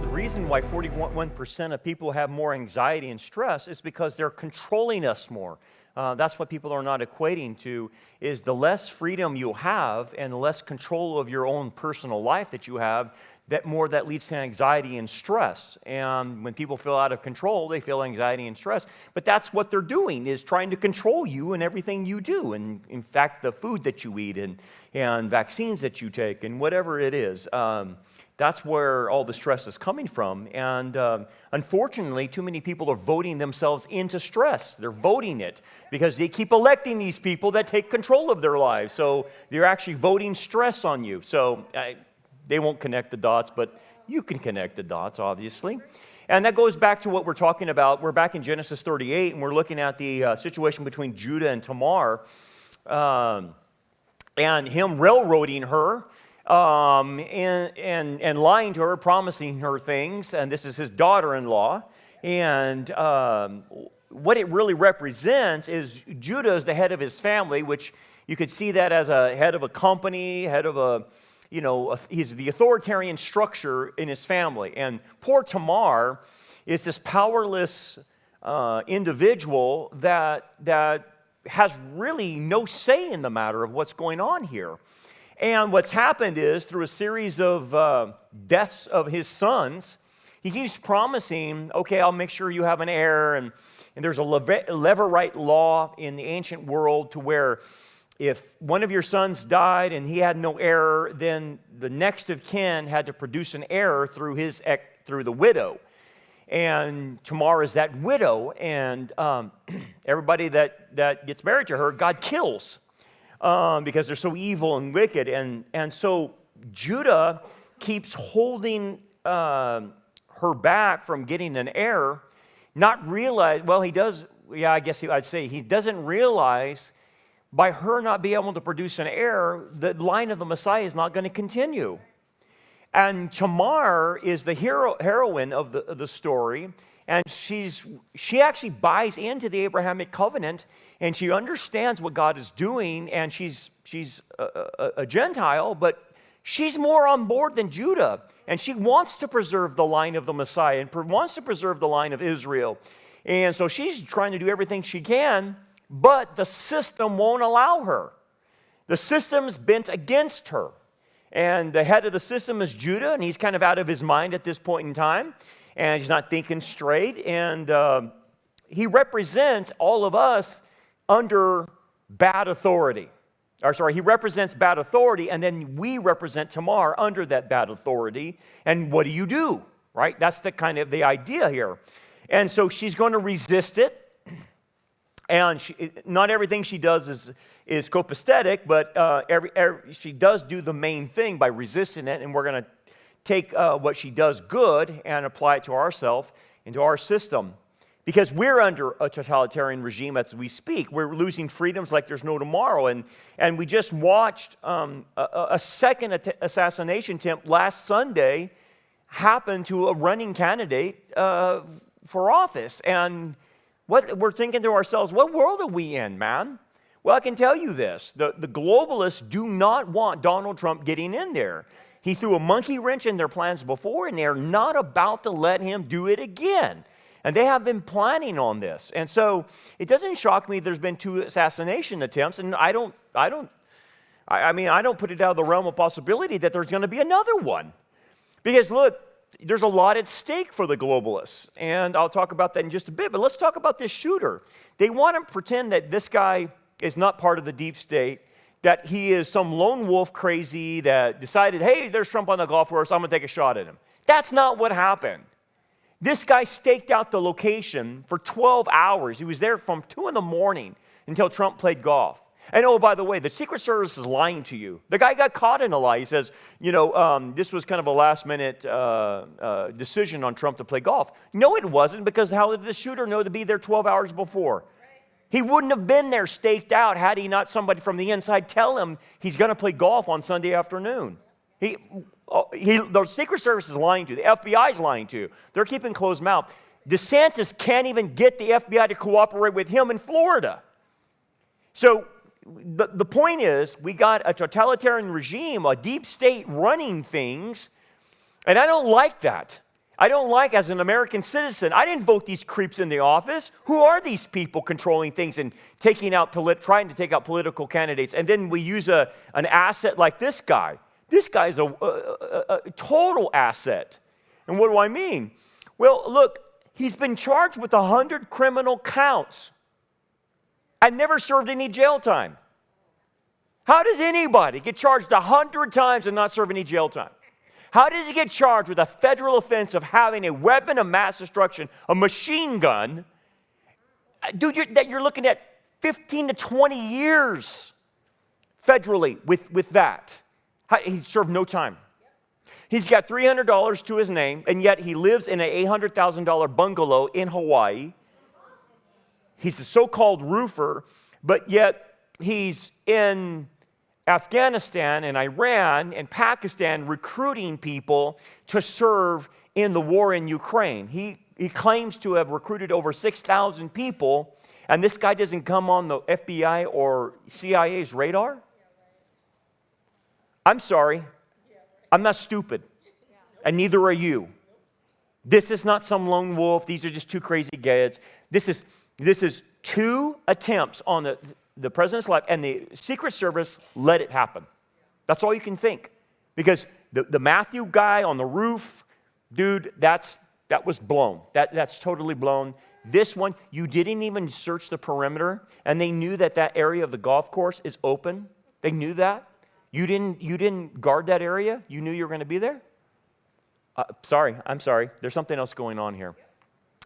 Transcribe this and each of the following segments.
the reason why 41% of people have more anxiety and stress is because they're controlling us more. That's what people are not equating to, is the less freedom you have and the less control of your own personal life that you have, that leads to anxiety and stress. And when people feel out of control, they feel anxiety and stress. But that's what they're doing, is trying to control you and everything you do. And in fact, the food that you eat and vaccines that you take and whatever it is. That's where all the stress is coming from. And unfortunately, too many people are voting themselves into stress. They're voting it because they keep electing these people that take control of their lives. So they're actually voting stress on you. So they won't connect the dots, but you can connect the dots, obviously. And that goes back to what we're talking about. We're back in Genesis 38, and we're looking at the situation between Judah and Tamar, and him railroading her, and lying to her, promising her things, and this is his daughter-in-law. And what it really represents is Judah is the head of his family, which you could see that as a head of a company, head of a, he's the authoritarian structure in his family. And poor Tamar is this powerless individual that has really no say in the matter of what's going on here. And what's happened is, through a series of deaths of his sons, he keeps promising, okay, I'll make sure you have an heir. And there's a Levirate law in the ancient world to where if one of your sons died and he had no heir, then the next of kin had to produce an heir through the widow. And Tamar is that widow, and everybody that gets married to her, God kills. Because they're so evil and wicked. And so Judah keeps holding her back from getting an heir, not realize, well, he does, yeah, I guess I'd say he doesn't realize by her not being able to produce an heir, the line of the Messiah is not going to continue. And Tamar is the heroine of the story, and she actually buys into the Abrahamic covenant, and she understands what God is doing, and she's a Gentile, but she's more on board than Judah, and she wants to preserve the line of the Messiah and wants to preserve the line of Israel. And so she's trying to do everything she can, but the system won't allow her. The system's bent against her. And the head of the system is Judah, and he's kind of out of his mind at this point in time, and he's not thinking straight. And he represents all of us under bad authority. He represents bad authority, and then we represent Tamar under that bad authority. And what do? Right? That's the idea here. And so she's going to resist it. And not everything she does is copacetic, but she does do the main thing by resisting it. And we're going to take what she does good and apply it to ourselves, into our system. Because we're under a totalitarian regime as we speak. We're losing freedoms like there's no tomorrow. And we just watched a second assassination attempt last Sunday happen to a running candidate for office. And what we're thinking to ourselves, what world are we in, man? Well, I can tell you this. The globalists do not want Donald Trump getting in there. He threw a monkey wrench in their plans before, and they're not about to let him do it again. And they have been planning on this. And so it doesn't shock me there's been 2 assassination attempts, and I don't put it out of the realm of possibility that there's going to be another one. Because look, there's a lot at stake for the globalists, and I'll talk about that in just a bit. But let's talk about this shooter. They want to pretend that this guy is not part of the deep state, that he is some lone wolf crazy that decided, hey, there's Trump on the golf course, I'm going to take a shot at him. That's not what happened. This guy staked out the location for 12 hours. He was there from 2 in the morning until Trump played golf. And oh, by the way, the Secret Service is lying to you. The guy got caught in a lie. He says, this was kind of a last-minute decision on Trump to play golf. No, it wasn't, because how did the shooter know to be there 12 hours before? He wouldn't have been there staked out had he not somebody from the inside tell him he's going to play golf on Sunday afternoon. The Secret Service is lying to you. The FBI is lying to you. They're keeping closed mouth. DeSantis can't even get the FBI to cooperate with him in Florida. So the point is, we got a totalitarian regime, a deep state running things, and I don't like that. I don't like, as an American citizen, I didn't vote these creeps in the office. Who are these people controlling things and trying to take out political candidates? And then we use an asset like this guy. This guy's a total asset. And what do I mean? Well, look, he's been charged with 100 criminal counts and never served any jail time. How does anybody get charged 100 times and not serve any jail time? How does he get charged with a federal offense of having a weapon of mass destruction, a machine gun? Dude, you're looking at 15 to 20 years federally with that. He served no time. He's got $300 to his name, and yet he lives in an $800,000 bungalow in Hawaii. He's a so-called roofer, but yet he's in Afghanistan and Iran and Pakistan recruiting people to serve in the war in Ukraine. He claims to have recruited over 6,000 people, and this guy doesn't come on the FBI or CIA's radar? I'm sorry. I'm not stupid, and neither are you. This is not some lone wolf. These are just two crazy kids. This is two attempts on the president's life, and the Secret Service let it happen. That's all you can think. Because the Matthew guy on the roof, dude, that was blown. That's totally blown. This one, you didn't even search the perimeter, and they knew that area of the golf course is open. They knew that. You didn't guard that area? You knew you were going to be there? I'm sorry. There's something else going on here.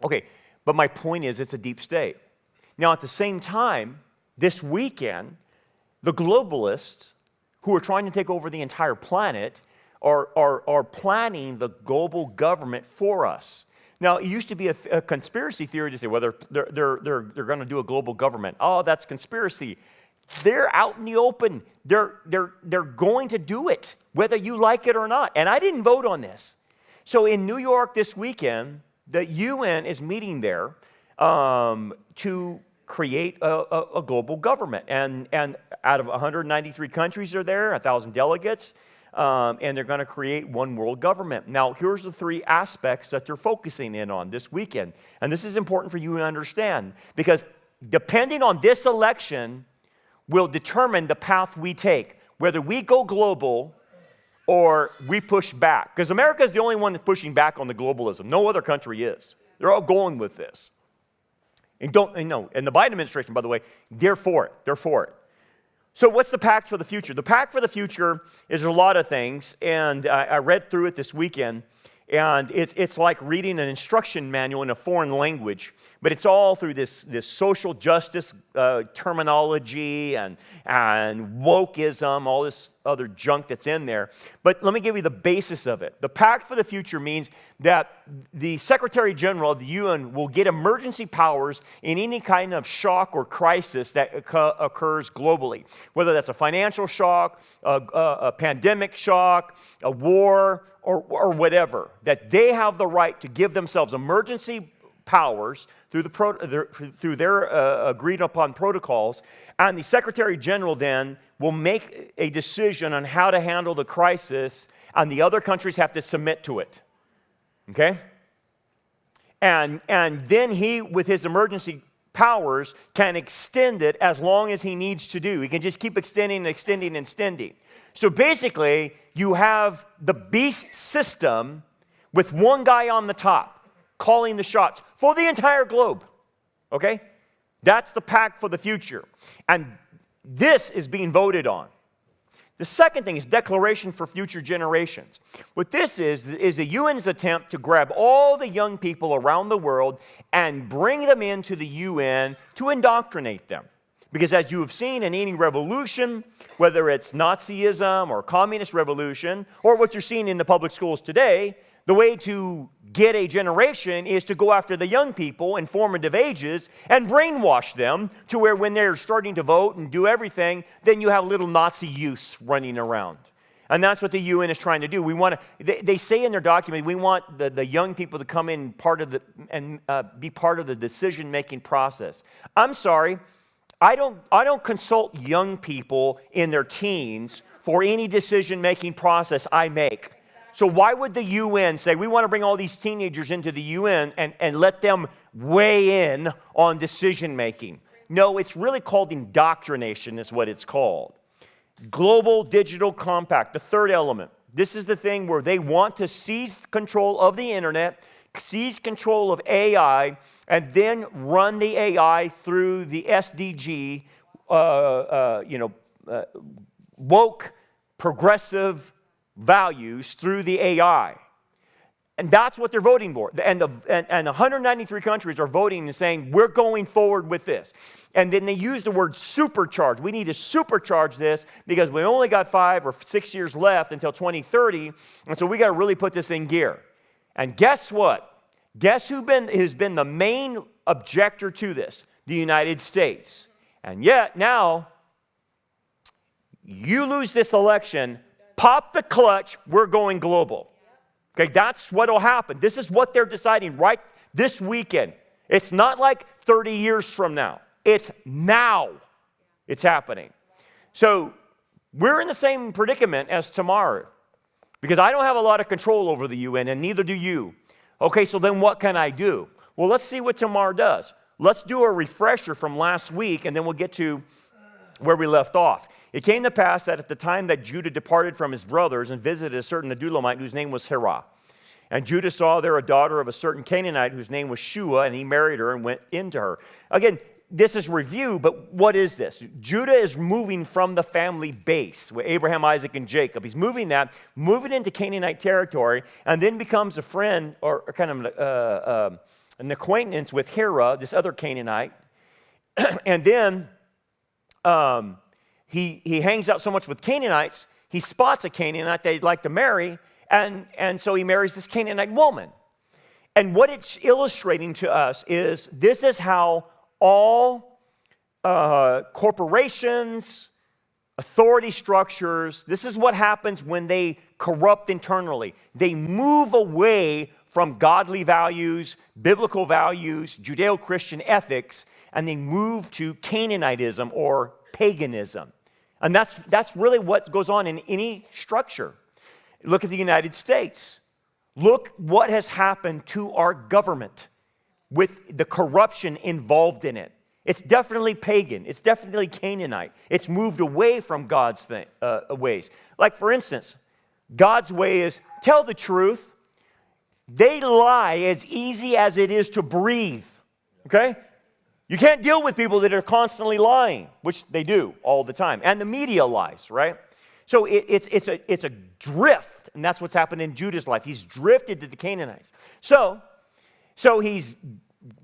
Okay, but my point is it's a deep state. Now, at the same time, this weekend, the globalists who are trying to take over the entire planet are planning the global government for us. Now, it used to be a conspiracy theory to say, well, they're going to do a global government. Oh, that's conspiracy. They're out in the open. They're going to do it, whether you like it or not. And I didn't vote on this. So in New York this weekend, the UN is meeting there to create a global government. And out of 193 countries are there, 1,000 delegates, and they're going to create one world government. Now, here's the three aspects that they're focusing in on this weekend. And this is important for you to understand, because depending on this election will determine the path we take, whether we go global or we push back. Because America is the only one that's pushing back on the globalism. No other country is. They're all going with this. And the Biden administration, by the way, they're for it. They're for it. So what's the pact for the future? The pact for the future is a lot of things, and I read through it this weekend, and it's like reading an instruction manual in a foreign language, but it's all through this social justice terminology and wokeism, all this other junk that's in there. But let me give you the basis of it. The Pact for the Future means that the Secretary General of the UN will get emergency powers in any kind of shock or crisis that occurs globally, whether that's a financial shock, a pandemic shock, a war, or whatever, that they have the right to give themselves emergency powers through their agreed upon protocols, and the Secretary General then will make a decision on how to handle the crisis, and the other countries have to submit to it. Okay? And then he, with his emergency powers, can extend it as long as he needs to do. He can just keep extending and extending and extending. So basically, you have the beast system with one guy on the top calling the shots for the entire globe. Okay? That's the pact for the future. And this is being voted on. The second thing is declaration for future generations. What this is the UN's attempt to grab all the young people around the world and bring them into the UN to indoctrinate them. Because as you have seen in any revolution, whether it's Nazism or communist revolution, or what you're seeing in the public schools today, the way to get a generation is to go after the young people in formative ages and brainwash them to where when they're starting to vote and do everything, then you have little Nazi youths running around. And that's what the UN is trying to do. They say in their document, we want the young people to come in be part of the decision-making process. I'm sorry, I don't consult young people in their teens for any decision-making process I make. So why would the UN say, we want to bring all these teenagers into the UN and let them weigh in on decision making? No, it's really called indoctrination is what it's called. Global Digital Compact, the third element. This is the thing where they want to seize control of the internet, seize control of AI, and then run the AI through the SDG, woke, progressive values through the AI. And that's what they're voting for. And 193 countries are voting and saying, we're going forward with this. And then they use the word supercharge. We need to supercharge this because we only got 5 or 6 years left until 2030. And so we got to really put this in gear. And guess what? Guess who's been the main objector to this? The United States. And yet now, you lose this election, pop the clutch, we're going global. Okay, that's what will happen. This is what they're deciding right this weekend. It's not like 30 years from now. It's now. It's happening. So we're in the same predicament as Tamar because I don't have a lot of control over the UN and neither do you. Okay, so then what can I do? Well, let's see what Tamar does. Let's do a refresher from last week and then we'll get to where we left off. It came to pass that at the time that Judah departed from his brothers and visited a certain Adulamite whose name was Hirah. And Judah saw there a daughter of a certain Canaanite whose name was Shua, and he married her and went into her. Again, this is review, but what is this? Judah is moving from the family base with Abraham, Isaac, and Jacob. He's moving into Canaanite territory, and then becomes a friend or kind of an acquaintance with Hirah, this other Canaanite. And then he hangs out so much with Canaanites, he spots a Canaanite that he'd like to marry, and so he marries this Canaanite woman. And what it's illustrating to us is this is how all corporations, authority structures, this is what happens when they corrupt internally. They move away from godly values, biblical values, Judeo-Christian ethics, and they move to Canaanitism or paganism. And that's really what goes on in any structure. Look at the United States. Look what has happened to our government with the corruption involved in it. It's definitely pagan. It's definitely Canaanite. It's moved away from God's ways. Like, for instance, God's way is tell the truth. They lie as easy as it is to breathe. Okay? You can't deal with people that are constantly lying, which they do all the time. And the media lies, right? So it's a drift, and that's what's happened in Judah's life. He's drifted to the Canaanites. So he's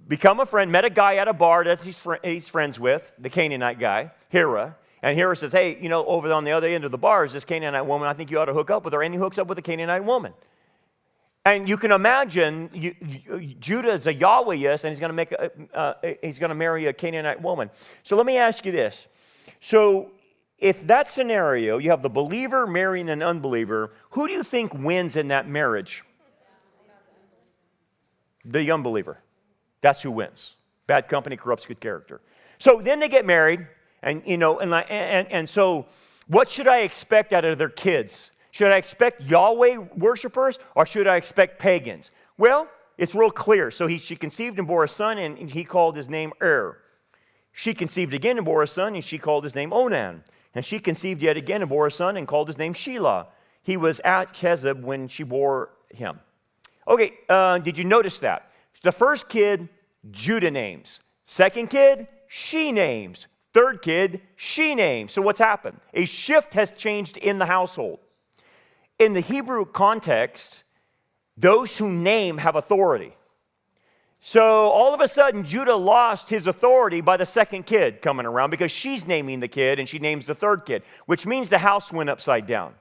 become a friend, met a guy at a bar that he's friends with, the Canaanite guy, Hirah. And Hirah says, hey, over on the other end of the bar is this Canaanite woman. I think you ought to hook up with her. And he hooks up with the Canaanite woman. And you can imagine Judah is a Yahwehist, and he's going to marry a Canaanite woman. So let me ask you this. So if that scenario, you have the believer marrying an unbeliever, who do you think wins in that marriage? The unbeliever. That's who wins. Bad company corrupts good character. So then they get married, and so what should I expect out of their kids? Should I expect Yahweh worshipers or should I expect pagans? Well, it's real clear. So she conceived and bore a son, and he called his name She conceived again and bore a son, and she called his name Onan. And she conceived yet again and bore a son and called his name Shelah. He was at Chezib when she bore him. Okay, did you notice that? The first kid, Judah names. Second kid, she names. Third kid, she names. So what's happened? A shift has changed in the household. In the Hebrew context, those who name have authority. So all of a sudden, Judah lost his authority by the second kid coming around because she's naming the kid and she names the third kid, which means the house went upside down,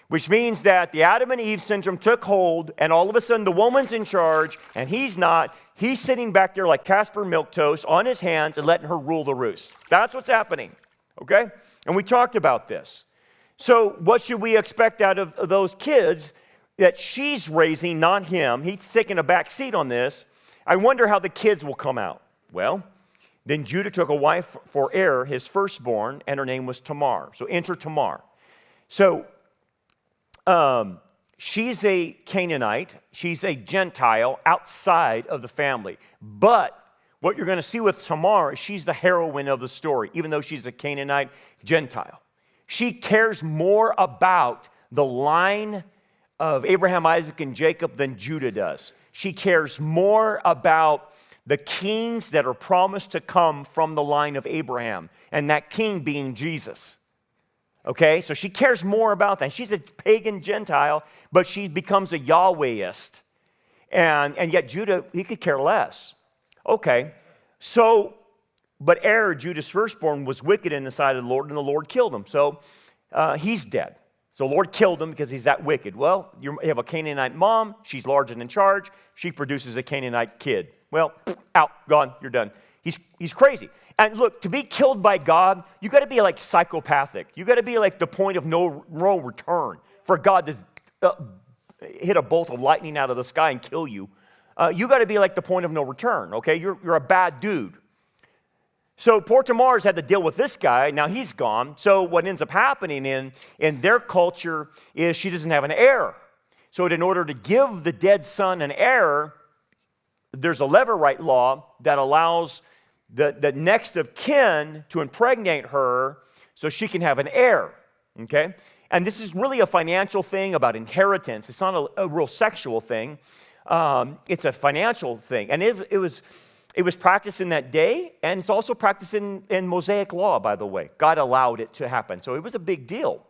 which means that the Adam and Eve syndrome took hold, and all of a sudden the woman's in charge and he's not. He's sitting back there like Casper Milquetoast on his hands and letting her rule the roost. That's what's happening, okay? And we talked about this. So what should we expect out of those kids that she's raising, not him? He's taking a back seat on this. I wonder how the kids will come out. Well, then Judah took a wife for his firstborn, and her name was Tamar. So enter Tamar. So She's a Canaanite. She's a Gentile outside of the family. But what you're going to see with Tamar is she's the heroine of the story, even though she's a Canaanite Gentile. She cares more about the line of Abraham, Isaac, and Jacob than Judah does. She cares more about the kings that are promised to come from the line of Abraham, and that king being Jesus. Okay, so she cares more about that. She's a pagan Gentile, but she becomes a Yahwehist. And yet Judah, he could care less. Okay, so, but Er, Judah's firstborn, was wicked in the sight of the Lord, and the Lord killed him. So he's dead. So the Lord killed him because he's that wicked. Well, you have a Canaanite mom. She's large and in charge. She produces a Canaanite kid. Well, out, gone, you're done. He's crazy. And look, to be killed by God, you got to be like psychopathic. You got to be like the point of no return for God to hit a bolt of lightning out of the sky and kill you. You got to be like the point of no return, okay? You're a bad dude. So poor Tamar's had to deal with this guy. Now he's gone. So what ends up happening in their culture is she doesn't have an heir. So in order to give the dead son an heir, there's a Levirate law that allows the next of kin to impregnate her so she can have an heir, okay? And this is really a financial thing about inheritance. It's not a real sexual thing. It's a financial thing. And it was practiced in that day, and it's also practiced in Mosaic law, by the way. God allowed it to happen. So it was a big deal,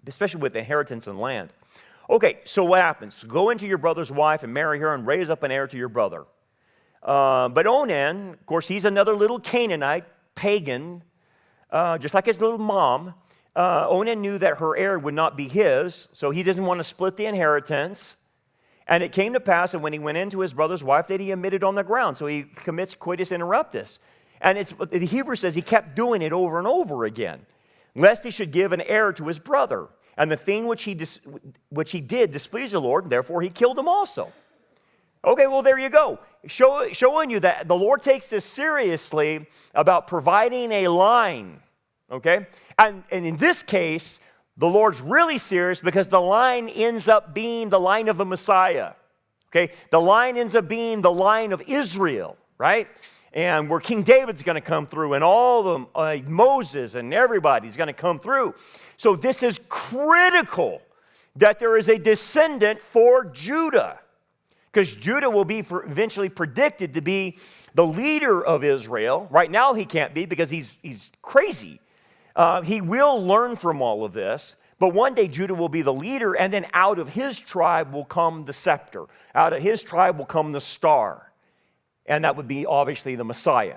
especially with inheritance and land. Okay, so what happens? Go into your brother's wife and marry her and raise up an heir to your brother. But Onan, of course, he's another little Canaanite, pagan, just like his little mom. Onan knew that her heir would not be his, so he doesn't want to split the inheritance. And it came to pass that when he went into his brother's wife that he emitted on the ground. So he commits coitus interruptus. And the Hebrew says he kept doing it over and over again, lest he should give an heir to his brother. And the thing which he did displeased the Lord, and therefore he killed him also. Okay, well, there you go. Showing you that the Lord takes this seriously about providing a line, okay? And in this case, the Lord's really serious because the line ends up being the line of the Messiah, okay? The line ends up being the line of Israel, right? And where King David's going to come through and all the Moses and everybody's going to come through. So this is critical that there is a descendant for Judah, because Judah will be eventually predicted to be the leader of Israel. Right now he can't be because he's crazy. He will learn from all of this, but one day Judah will be the leader, and then out of his tribe will come the scepter. Out of his tribe will come the star, and that would be obviously the Messiah.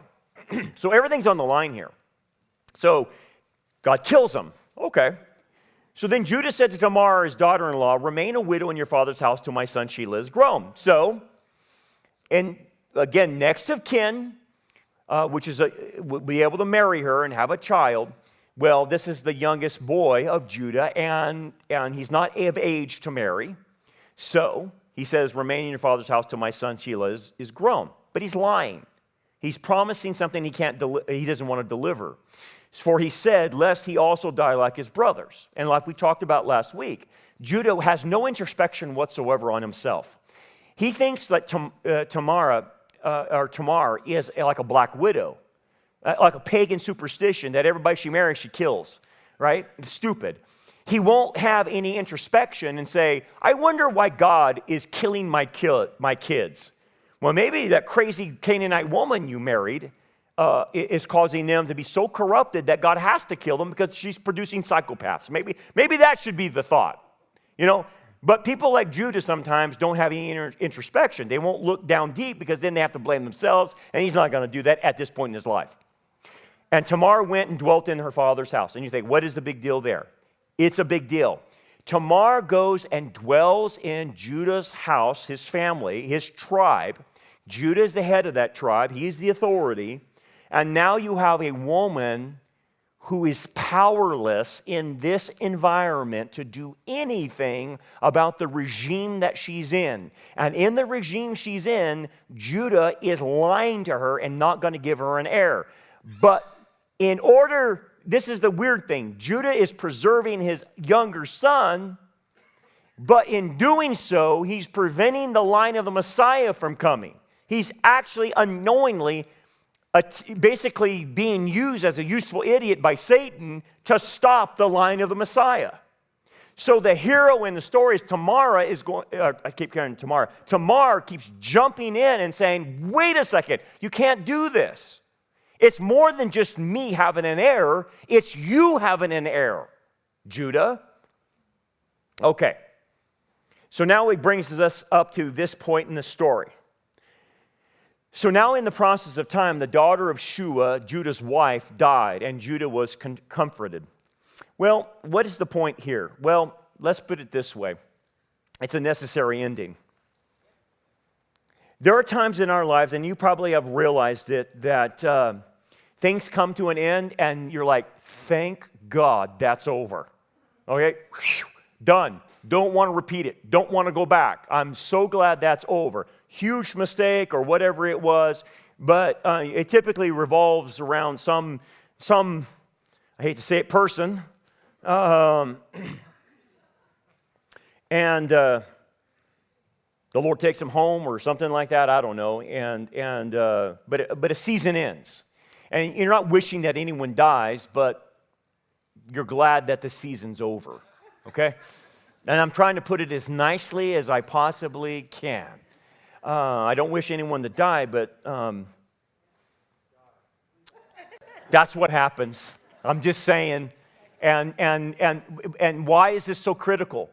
So everything's on the line here. So God kills him. Okay. So then Judah said to Tamar, his daughter-in-law, remain a widow in your father's house till my son Shelah is grown. So, and again, next of kin, which is will be able to marry her and have a child. Well, this is the youngest boy of Judah, and he's not of age to marry. So he says, remain in your father's house till my son Shelah is grown. But he's lying. He's promising something he doesn't want to deliver. For he said, lest he also die like his brothers. And like we talked about last week, Judah has no introspection whatsoever on himself. He thinks that Tamar is like a black widow, like a pagan superstition that everybody she marries, she kills, right? It's stupid. He won't have any introspection and say, I wonder why God is killing my kids. Well, maybe that crazy Canaanite woman you married is causing them to be so corrupted that God has to kill them because she's producing psychopaths. Maybe that should be the thought, you know. But people like Judah sometimes don't have any introspection. They won't look down deep because then they have to blame themselves, and he's not going to do that at this point in his life. And Tamar went and dwelt in her father's house. And you think, what is the big deal there? It's a big deal. Tamar goes and dwells in Judah's house, his family, his tribe. Judah is the head of that tribe. He's the authority. And now you have a woman who is powerless in this environment to do anything about the regime that she's in. And in the regime she's in, Judah is lying to her and not going to give her an heir. But this is the weird thing, Judah is preserving his younger son, But in doing so, he's preventing the line of the Messiah from coming. He's actually unknowingly basically being used as a useful idiot by Satan to stop the line of the Messiah. So the hero in the story is Tamar Tamar keeps jumping in and saying, wait a second, you can't do this. It's more than just me having an error. It's you having an error, Judah. Okay. So now it brings us up to this point in the story. So now in the process of time, the daughter of Shua, Judah's wife, died, and Judah was comforted. Well, what is the point here? Well, let's put it this way. It's a necessary ending. There are times in our lives, and you probably have realized it, that things come to an end, and you're like, thank God that's over. Okay? Done. Don't want to repeat it. Don't want to go back. I'm so glad that's over. Huge mistake or whatever it was, but it typically revolves around some I hate to say it, person, and the Lord takes him home or something like that. I don't know. But a season ends, and you're not wishing that anyone dies, but you're glad that the season's over. Okay. And I'm trying to put it as nicely as I possibly can. I don't wish anyone to die, but that's what happens. I'm just saying. And why is this so critical?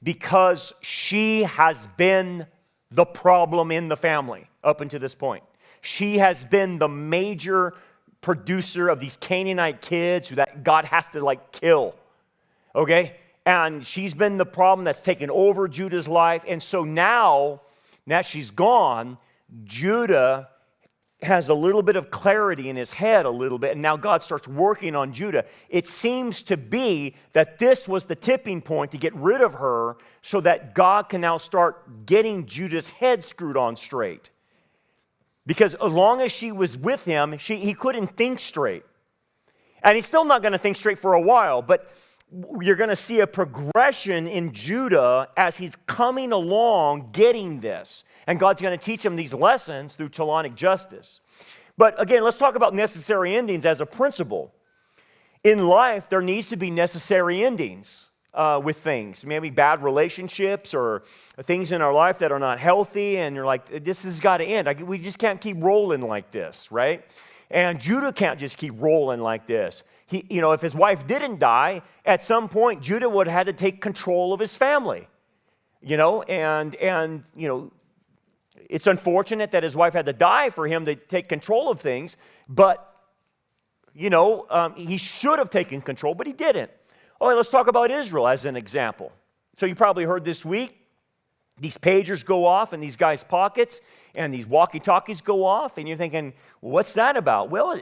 Because she has been the problem in the family up until this point. She has been the major producer of these Canaanite kids that God has to kill. Okay? And she's been the problem that's taken over Judah's life. And so now that she's gone, Judah has a little bit of clarity in his head a little bit. And now God starts working on Judah. It seems to be that this was the tipping point to get rid of her so that God can now start getting Judah's head screwed on straight. Because as long as she was with him, he couldn't think straight. And he's still not going to think straight for a while, but you're going to see a progression in Judah as he's coming along getting this. And God's going to teach him these lessons through Talonic justice. But again, let's talk about necessary endings as a principle. In life, there needs to be necessary endings with things. Maybe bad relationships or things in our life that are not healthy, and you're like, this has got to end. We just can't keep rolling like this, right? And Judah can't just keep rolling like this. If his wife didn't die, at some point, Judah would have had to take control of his family. It's unfortunate that his wife had to die for him to take control of things, but, he should have taken control, but he didn't. All right, let's talk about Israel as an example. So you probably heard this week, these pagers go off in these guys' pockets, and these walkie-talkies go off, and you're thinking, well, what's that about? Well,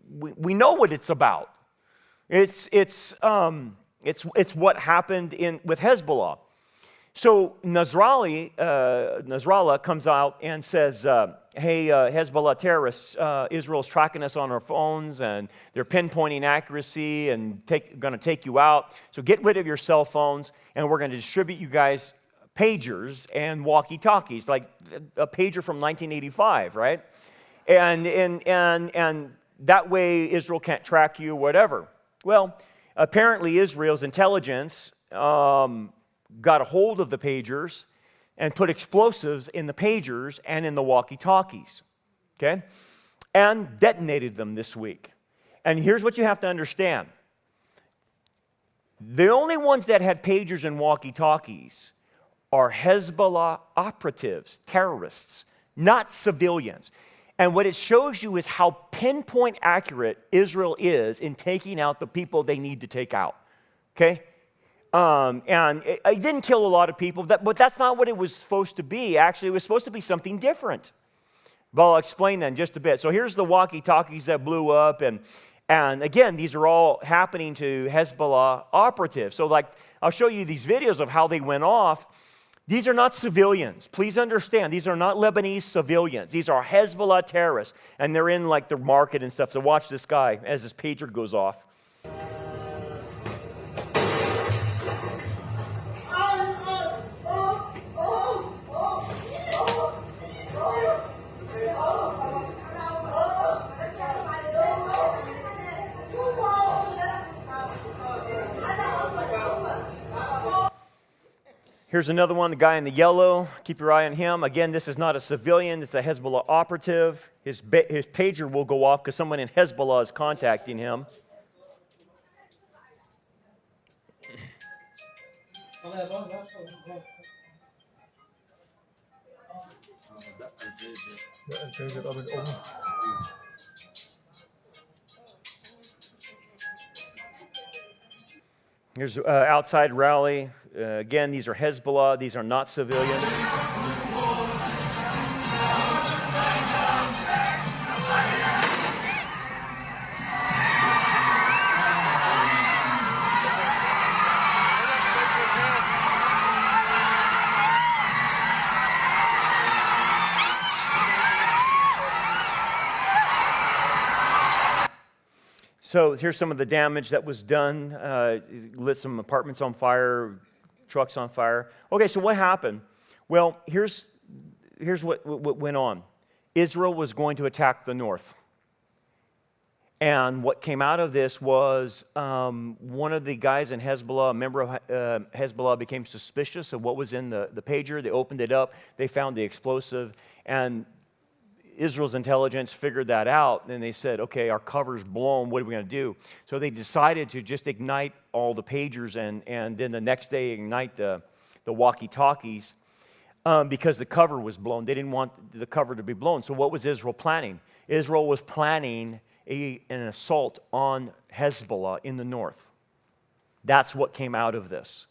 we know what it's about. It's what happened with Hezbollah. So Nasrallah comes out and says, hey, Hezbollah terrorists, Israel's tracking us on our phones, and they're pinpointing accuracy and going to take you out. So get rid of your cell phones, and we're going to distribute you guys pagers and walkie-talkies, like a pager from 1985, right? And that way Israel can't track you, whatever. Well, apparently Israel's intelligence got a hold of the pagers and put explosives in the pagers and in the walkie-talkies, okay? And detonated them this week. And here's what you have to understand. The only ones that had pagers and walkie-talkies are Hezbollah operatives, terrorists, not civilians. And what it shows you is how pinpoint accurate Israel is in taking out the people they need to take out, okay? And it didn't kill a lot of people, but that's not what it was supposed to be. Actually, it was supposed to be something different. But I'll explain that in just a bit. So here's the walkie-talkies that blew up, and again, these are all happening to Hezbollah operatives. So I'll show you these videos of how they went off. These are not civilians. Please understand, these are not Lebanese civilians. These are Hezbollah terrorists, and they're in the market and stuff. So watch this guy as his pager goes off. Here's another one, the guy in the yellow. Keep your eye on him. Again, this is not a civilian. It's a Hezbollah operative. His pager will go off because someone in Hezbollah is contacting him. Here's outside rally. Again, these are Hezbollah. These are not civilians. So here's some of the damage that was done. Lit some apartments on fire, trucks on fire. Okay, so what happened? Well, here's what went on. Israel was going to attack the north. And what came out of this was one of the guys in Hezbollah, a member of Hezbollah, became suspicious of what was in the pager. They opened it up. They found the explosive. And Israel's intelligence figured that out, and they said, okay, our cover's blown, what are we going to do? So they decided to just ignite all the pagers and then the next day ignite the walkie-talkies because the cover was blown. They didn't want the cover to be blown. So what was Israel planning? Israel was planning an assault on Hezbollah in the north. That's what came out of this.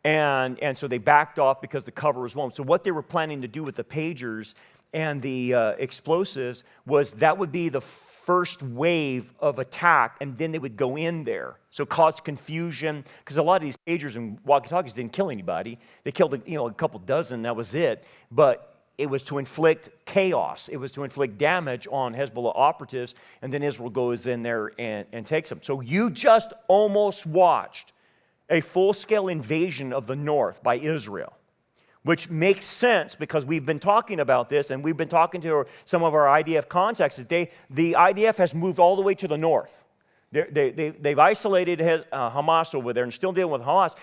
And so they backed off because the cover was blown. So what they were planning to do with the pagers and the explosives was that would be the first wave of attack, and then they would go in there. So cause confusion, because a lot of these pagers and walkie-talkies didn't kill anybody. They killed a couple dozen, that was it. But it was to inflict chaos. It was to inflict damage on Hezbollah operatives, and then Israel goes in there and takes them. So you just almost watched a full-scale invasion of the north by Israel, which makes sense because we've been talking about this, and we've been talking to some of our IDF contacts that the IDF has moved all the way to the north. They've isolated Hamas over there and still dealing with Hamas,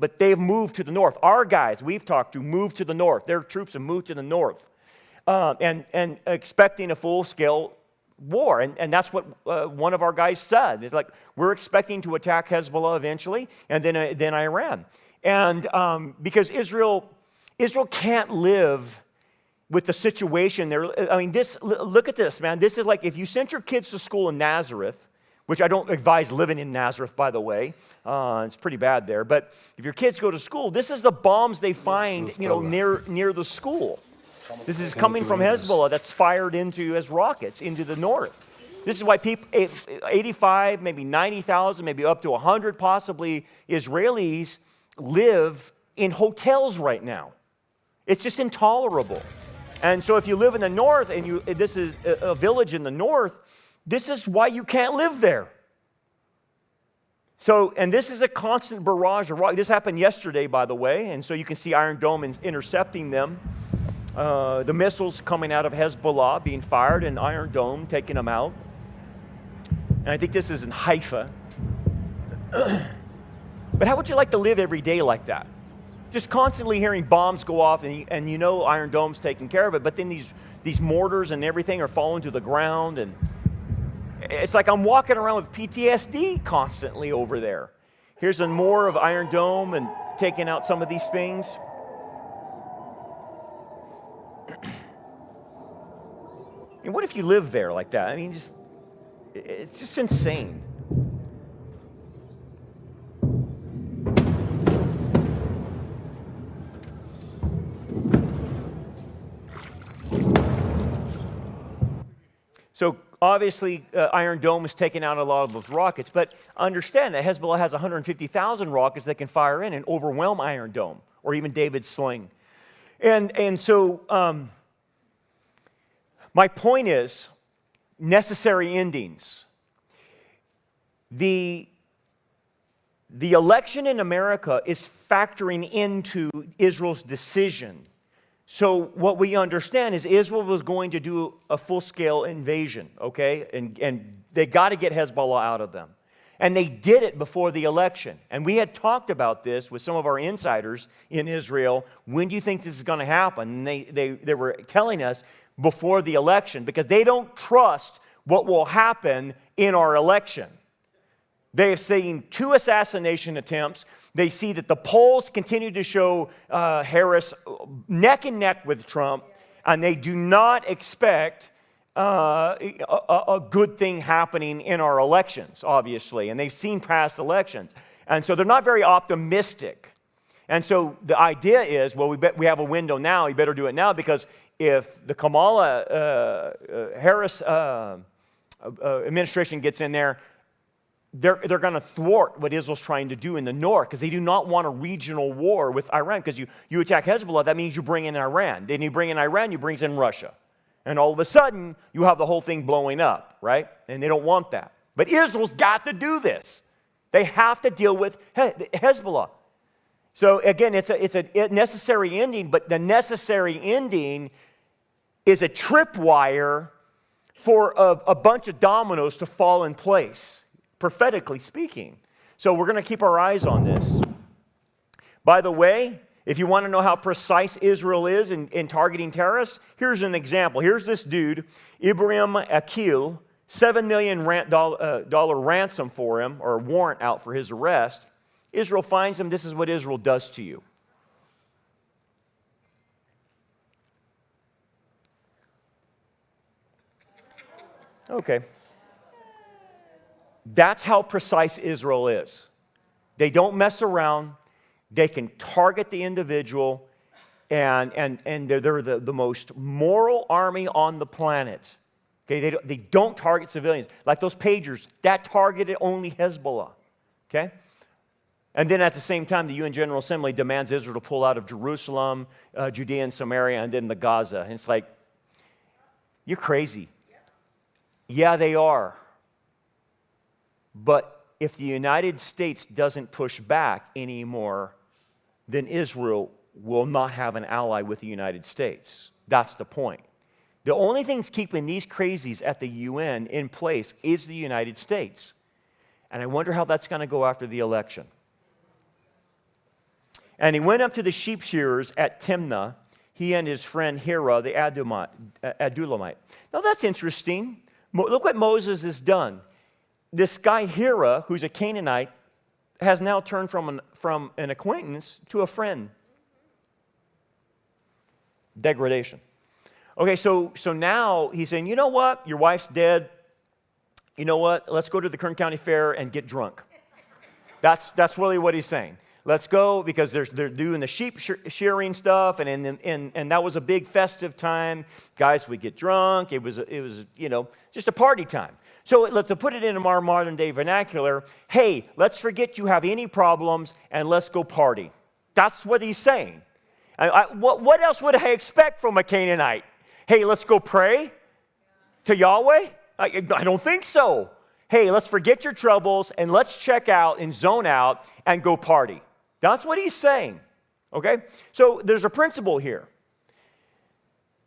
but they've moved to the north. Our guys we've talked to moved to the north. Their troops have moved to the north and expecting a full-scale war. And that's what one of our guys said. It's like, we're expecting to attack Hezbollah eventually, and then Iran. And because Israel can't live with the situation there. I mean, look at this, man. This is like if you sent your kids to school in Nazareth, which I don't advise living in Nazareth, by the way. It's pretty bad there. But if your kids go to school, this is the bombs they find, near the school. This is coming from Hezbollah that's fired into as rockets into the north. This is why people, 85, maybe 90,000, maybe up to 100 possibly Israelis live in hotels right now. It's just intolerable. And so if you live in the north and this is a village in the north, this is why you can't live there. So, and this is a constant barrage of rock. This happened yesterday, by the way, and so you can see Iron Dome intercepting them. The missiles coming out of Hezbollah being fired and Iron Dome taking them out. And I think this is in Haifa. But how would you like to live every day like that? Just constantly hearing bombs go off, and Iron Dome's taking care of it, but then these mortars and everything are falling to the ground, and it's like I'm walking around with PTSD constantly over there. Here's more of Iron Dome and taking out some of these things. And what if you live there like that? I mean, it's just insane. So obviously, Iron Dome is taking out a lot of those rockets, but understand that Hezbollah has 150,000 rockets that can fire in and overwhelm Iron Dome, or even David's sling. And so my point is necessary endings. The election in America is factoring into Israel's decision. So what we understand is Israel was going to do a full-scale invasion, okay? And they got to get Hezbollah out of them. And they did it before the election. And we had talked about this with some of our insiders in Israel. When do you think this is going to happen? And they were telling us before the election, because they don't trust what will happen in our election. They have seen 2 assassination attempts. They see that the polls continue to show Harris neck and neck with Trump, and they do not expect a good thing happening in our elections, obviously. And they've seen past elections. And so they're not very optimistic. And so the idea is, well, we have a window now. You better do it now, because if the Kamala Harris administration gets in there, they're going to thwart what Israel's trying to do in the north, because they do not want a regional war with Iran. Because you attack Hezbollah, that means you bring in Iran. Then you bring in Iran, you bring in Russia. And all of a sudden, you have the whole thing blowing up, right? And they don't want that. But Israel's got to do this. They have to deal with Hezbollah. So again, it's a necessary ending, but the necessary ending is a tripwire for a bunch of dominoes to fall in place, prophetically speaking. So we're going to keep our eyes on this. By the way, if you want to know how precise Israel is in targeting terrorists, here's an example. Here's this dude, Ibrahim Akil, $7 million ransom for him, or a warrant out for his arrest. Israel finds him. This is what Israel does to you. Okay. That's how precise Israel is. They don't mess around. They can target the individual, and they're the most moral army on the planet. Okay, they don't target civilians. Like those pagers, that targeted only Hezbollah. Okay? And then at the same time, the UN General Assembly demands Israel to pull out of Jerusalem, Judea and Samaria, and then the Gaza. And it's like, you're crazy. Yeah, they are. But if the United States doesn't push back anymore, then Israel will not have an ally with the United States. That's the point. The only thing that's keeping these crazies at the UN in place is the United States. And I wonder how that's going to go after the election. And he went up to the sheep shearers at Timnah, he and his friend Hira, the Adulamite. Now that's interesting. Look what Moses has done. This guy Hira, who's a Canaanite, has now turned from an acquaintance to a friend. Degradation. Okay, so now he's saying, you know what? Your wife's dead. You know what? Let's go to the Kern County Fair and get drunk. That's really what he's saying. Let's go, because they're doing the sheep shearing stuff, and that was a big festive time. Guys, we get drunk. It was just a party time. So to put it in our modern day vernacular, hey, let's forget you have any problems and let's go party. That's what he's saying. What else would I expect from a Canaanite? Hey, let's go pray to Yahweh? I don't think so. Hey, let's forget your troubles and let's check out and zone out and go party. That's what he's saying. Okay? So there's a principle here.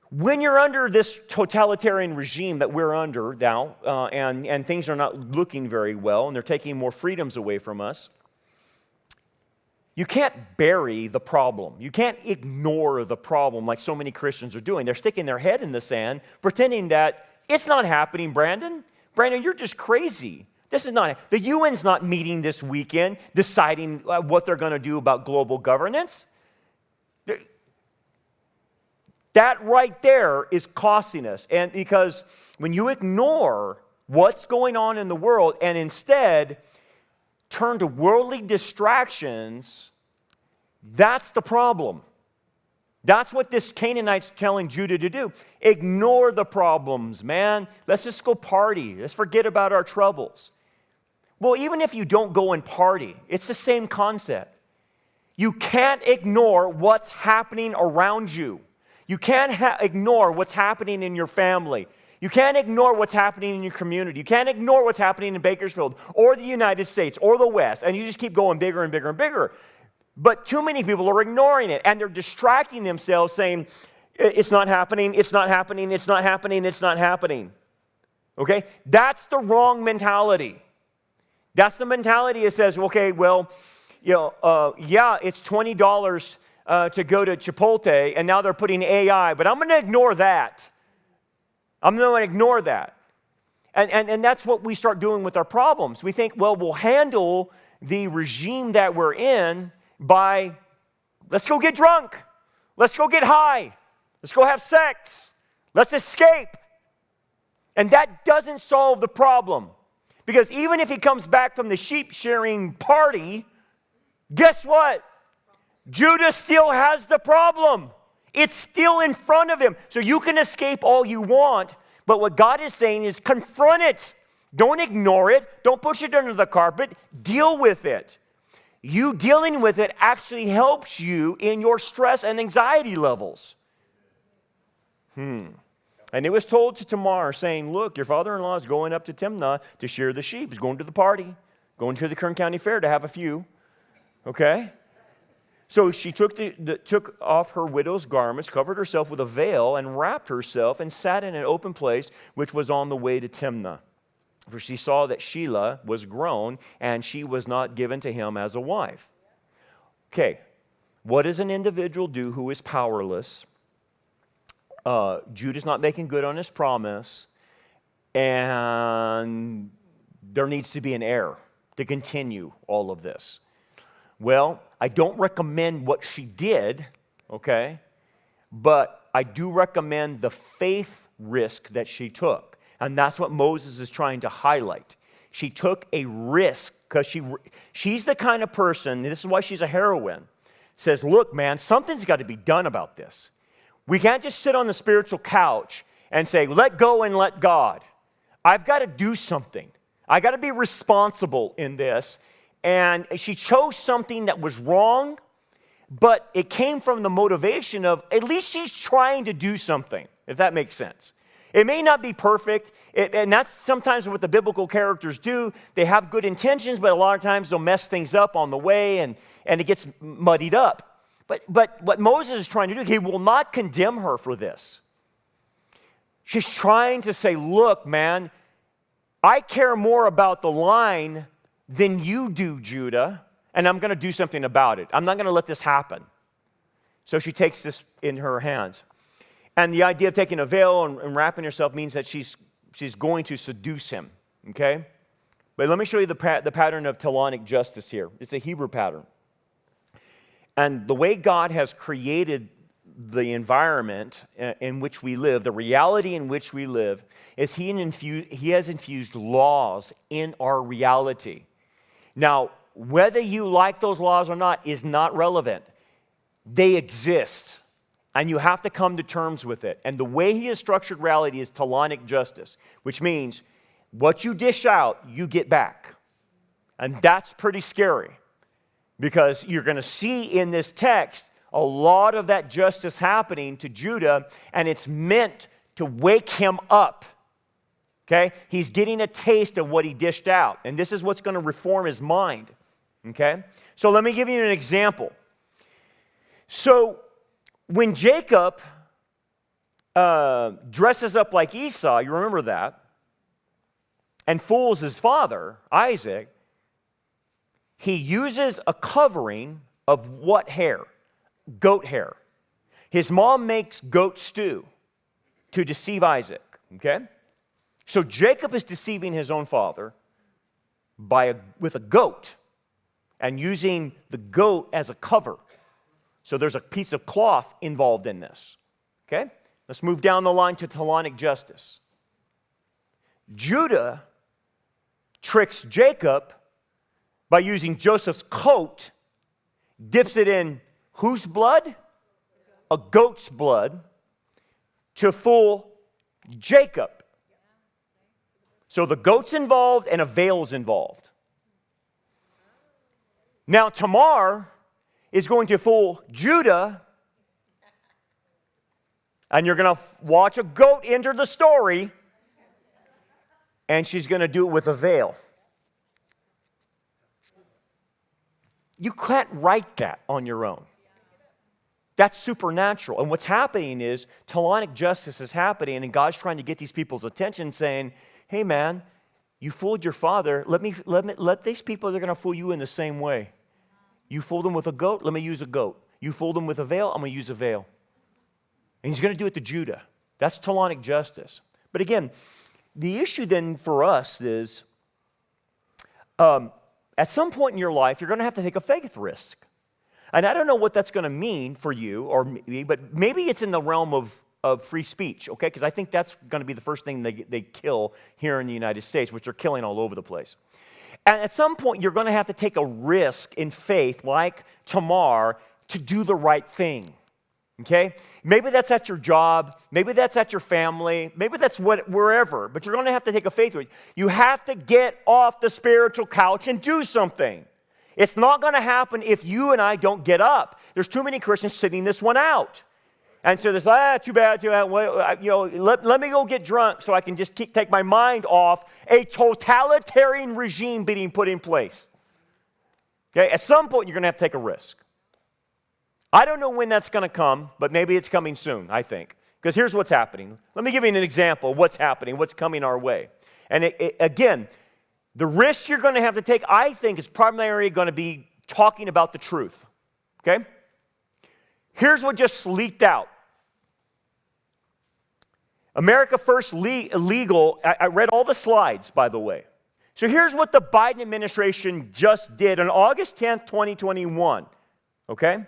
When you're under this totalitarian regime that we're under now, and things are not looking very well, and they're taking more freedoms away from us, you can't bury the problem. You can't ignore the problem like so many Christians are doing. They're sticking their head in the sand, pretending that it's not happening, Brandon. Brandon, you're just crazy. This is not, the UN's not meeting this weekend deciding what they're going to do about global governance. That right there is costing us. And because when you ignore what's going on in the world and instead turn to worldly distractions, that's the problem. That's what this Canaanite's telling Judah to do. Ignore the problems, man. Let's just go party. Let's forget about our troubles. Well, even if you don't go and party, it's the same concept. You can't ignore what's happening around you. You can't ignore what's happening in your family. You can't ignore what's happening in your community. You can't ignore what's happening in Bakersfield or the United States or the West, and you just keep going bigger and bigger and bigger. But too many people are ignoring it, and they're distracting themselves saying, it's not happening, it's not happening, it's not happening, it's not happening. Okay? That's the wrong mentality. That's the mentality that says, okay, well, yeah, it's $20 to go to Chipotle, and now they're putting AI, but I'm going to ignore that. I'm going to ignore that. And that's what we start doing with our problems. We think, well, we'll handle the regime that we're in by, let's go get drunk. Let's go get high. Let's go have sex. Let's escape. And that doesn't solve the problem. Because even if he comes back from the sheep shearing party, guess what? Judah still has the problem. It's still in front of him. So you can escape all you want, but what God is saying is confront it. Don't ignore it. Don't push it under the carpet. Deal with it. You dealing with it actually helps you in your stress and anxiety levels. And it was told to Tamar, saying, look, your father-in-law is going up to Timnah to shear the sheep. He's going to the party, going to the Kern County Fair to have a few. Okay? So she took off her widow's garments, covered herself with a veil, and wrapped herself, and sat in an open place, which was on the way to Timnah. For she saw that Shelah was grown, and she was not given to him as a wife. Okay, what does an individual do who is powerless? Judah's not making good on his promise, and there needs to be an heir to continue all of this. Well, I don't recommend what she did, okay? But I do recommend the faith risk that she took. And that's what Moses is trying to highlight. She took a risk because she's the kind of person, this is why she's a heroine, says, look, man, something's got to be done about this. We can't just sit on the spiritual couch and say, let go and let God. I've got to do something. I got to be responsible in this. And she chose something that was wrong, but it came from the motivation of at least she's trying to do something, if that makes sense. It may not be perfect, and that's sometimes what the biblical characters do. They have good intentions, but a lot of times they'll mess things up on the way, and it gets muddied up. But what Moses is trying to do, he will not condemn her for this. She's trying to say, look, man, I care more about the line than you do, Judah, and I'm going to do something about it. I'm not going to let this happen. So she takes this in her hands. And the idea of taking a veil and wrapping herself means that she's going to seduce him, okay? But let me show you the pattern of Talonic justice here. It's a Hebrew pattern. And the way God has created the environment in which we live, the reality in which we live, is He has infused laws in our reality. Now, whether you like those laws or not is not relevant. They exist, and you have to come to terms with it. And the way He has structured reality is Talonic justice, which means what you dish out, you get back. And that's pretty scary, because you're going to see in this text a lot of that justice happening to Judah, and it's meant to wake him up. Okay? He's getting a taste of what he dished out, and this is what's going to reform his mind. Okay? So let me give you an example. So when Jacob dresses up like Esau, you remember that, and fools his father, Isaac, he uses a covering of what hair? Goat hair. His mom makes goat stew to deceive Isaac, okay? So Jacob is deceiving his own father with a goat and using the goat as a cover. So there's a piece of cloth involved in this, okay? Let's move down the line to Talonic justice. Judah tricks Jacob by using Joseph's coat, dips it in whose blood? A goat's blood, to fool Jacob. So the goat's involved and a veil's involved. Now Tamar is going to fool Judah, and you're going to watch a goat enter the story, and she's going to do it with a veil. You can't write that on your own. That's supernatural. And what's happening is Talonic justice is happening, and God's trying to get these people's attention saying, hey man, You fooled your father. Let these people, they're going to fool you in the same way. You fooled them with a goat, let me use a goat. You fooled them with a veil, I'm going to use a veil. And he's going to do it to Judah. That's Talonic justice. But again, the issue then for us is, at some point in your life, you're going to have to take a faith risk. And I don't know what that's going to mean for you or me, but maybe it's in the realm of free speech, okay? Because I think that's going to be the first thing they kill here in the United States, which they're killing all over the place. And at some point, you're going to have to take a risk in faith, like Tamar, to do the right thing, okay? Maybe that's at your job. Maybe that's at your family. Maybe that's wherever. But you're going to have to take a faith risk. You have to get off the spiritual couch and do something. It's not going to happen if you and I don't get up. There's too many Christians sitting this one out. And so there's, too bad, let me go get drunk so I can just take my mind off a totalitarian regime being put in place. Okay, at some point you're going to have to take a risk. I don't know when that's going to come, but maybe it's coming soon, I think. Because here's what's happening. Let me give you an example of what's happening, what's coming our way. And again, the risk you're going to have to take, I think, is primarily going to be talking about the truth. Okay? Here's what just leaked out. America First Legal, I read all the slides, by the way. So here's what the Biden administration just did on August 10th, 2021. Okay?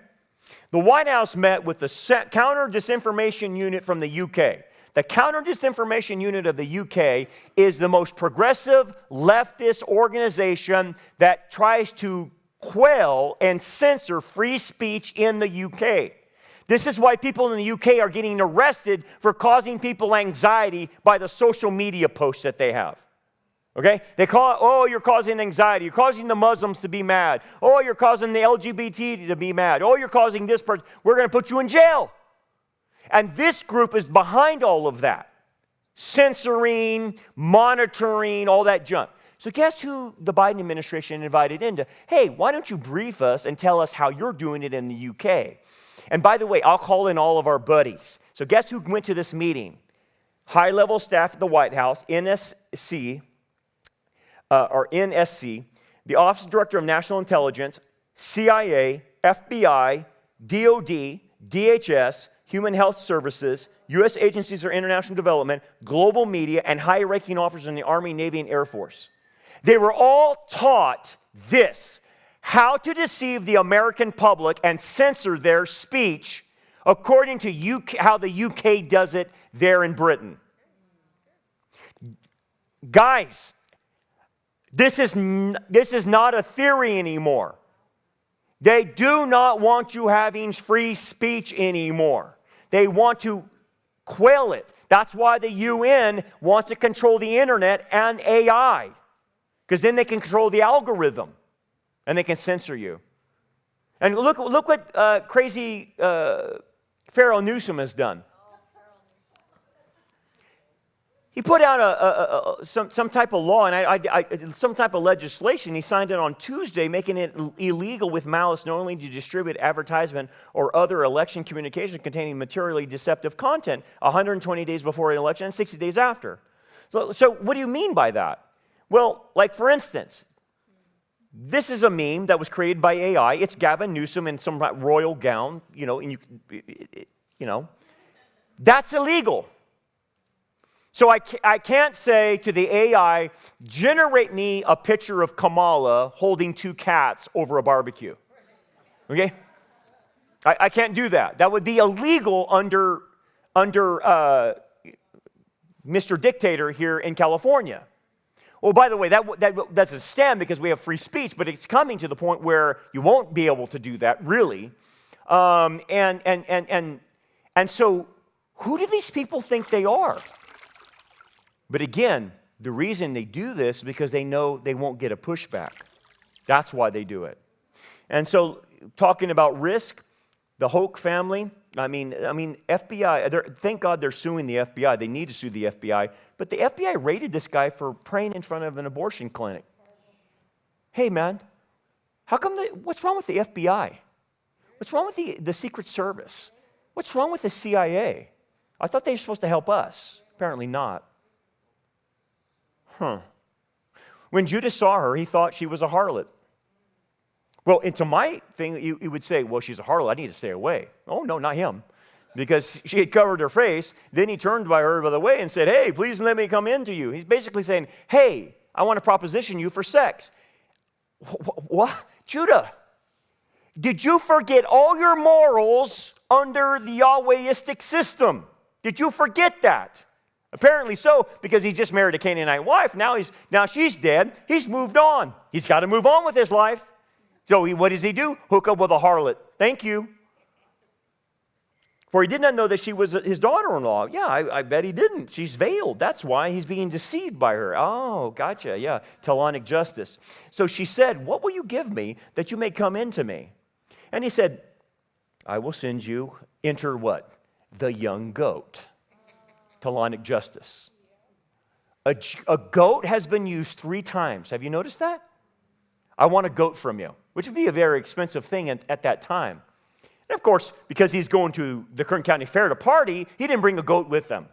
The White House met with the Counter-Disinformation Unit from the UK. The Counter-Disinformation Unit of the UK is the most progressive leftist organization that tries to quell and censor free speech in the UK. This is why people in the UK are getting arrested for causing people anxiety by the social media posts that they have. Okay? They call it, you're causing anxiety. You're causing the Muslims to be mad. You're causing the LGBT to be mad. You're causing this person. We're going to put you in jail. And this group is behind all of that. Censoring, monitoring, all that junk. So guess who the Biden administration invited in to, hey, why don't you brief us and tell us how you're doing it in the UK? And by the way, I'll call in all of our buddies. So guess who went to this meeting? High-level staff at the White House, NSC, the Office of Director of National Intelligence, CIA, FBI, DOD, DHS, Human Health Services, U.S. Agencies for International Development, global media, and high-ranking officers in the Army, Navy, and Air Force. They were all taught this: how to deceive the American public and censor their speech according to how the UK does it there in Britain. Guys, this is not a theory anymore. They do not want you having free speech anymore. They want to quell it. That's why the UN wants to control the internet and AI, because then they can control the algorithm. And they can censor you. And look what crazy Pharaoh Newsom has done. He put out some type of law and some type of legislation. He signed it on Tuesday, making it illegal with malice knowingly to distribute advertisement or other election communication containing materially deceptive content 120 days before an election and 60 days after. So what do you mean by that? Well, like for instance, this is a meme that was created by AI. It's Gavin Newsom in some royal gown, That's illegal. So I can't say to the AI, generate me a picture of Kamala holding two cats over a barbecue. Okay? I can't do that. That would be illegal under Mr. Dictator here in California. Well, by the way, that doesn't stand because we have free speech, but it's coming to the point where you won't be able to do that, really. And so, who do these people think they are? But again, the reason they do this is because they know they won't get a pushback. That's why they do it. And so, talking about risk, the Hoke family, I mean, FBI, thank God they're suing the FBI. They need to sue the FBI. But the FBI raided this guy for praying in front of an abortion clinic. Hey, man, what's wrong with the FBI? What's wrong with the Secret Service? What's wrong with the CIA? I thought they were supposed to help us. Apparently not. When Judas saw her, he thought she was a harlot. Well, into my thing, you would say, well, she's a harlot. I need to stay away. Oh, no, not him. Because she had covered her face. Then he turned by her by the way and said, hey, please let me come in to you. He's basically saying, hey, I want to proposition you for sex. What? Judah, did you forget all your morals under the Yahwehistic system? Did you forget that? Apparently so, because he just married a Canaanite wife. Now she's dead. He's moved on. He's got to move on with his life. So what does he do? Hook up with a harlot. Thank you. For he did not know that she was his daughter-in-law. Yeah, I bet he didn't. She's veiled. That's why he's being deceived by her. Oh, gotcha. Yeah, Talonic justice. So she said, what will you give me that you may come into me? And he said, I will send you, enter what? The young goat. Talonic justice. A goat has been used 3 times. Have you noticed that? I want a goat from you, which would be a very expensive thing at that time. And of course, because he's going to the Kern County Fair to party, he didn't bring a goat with him.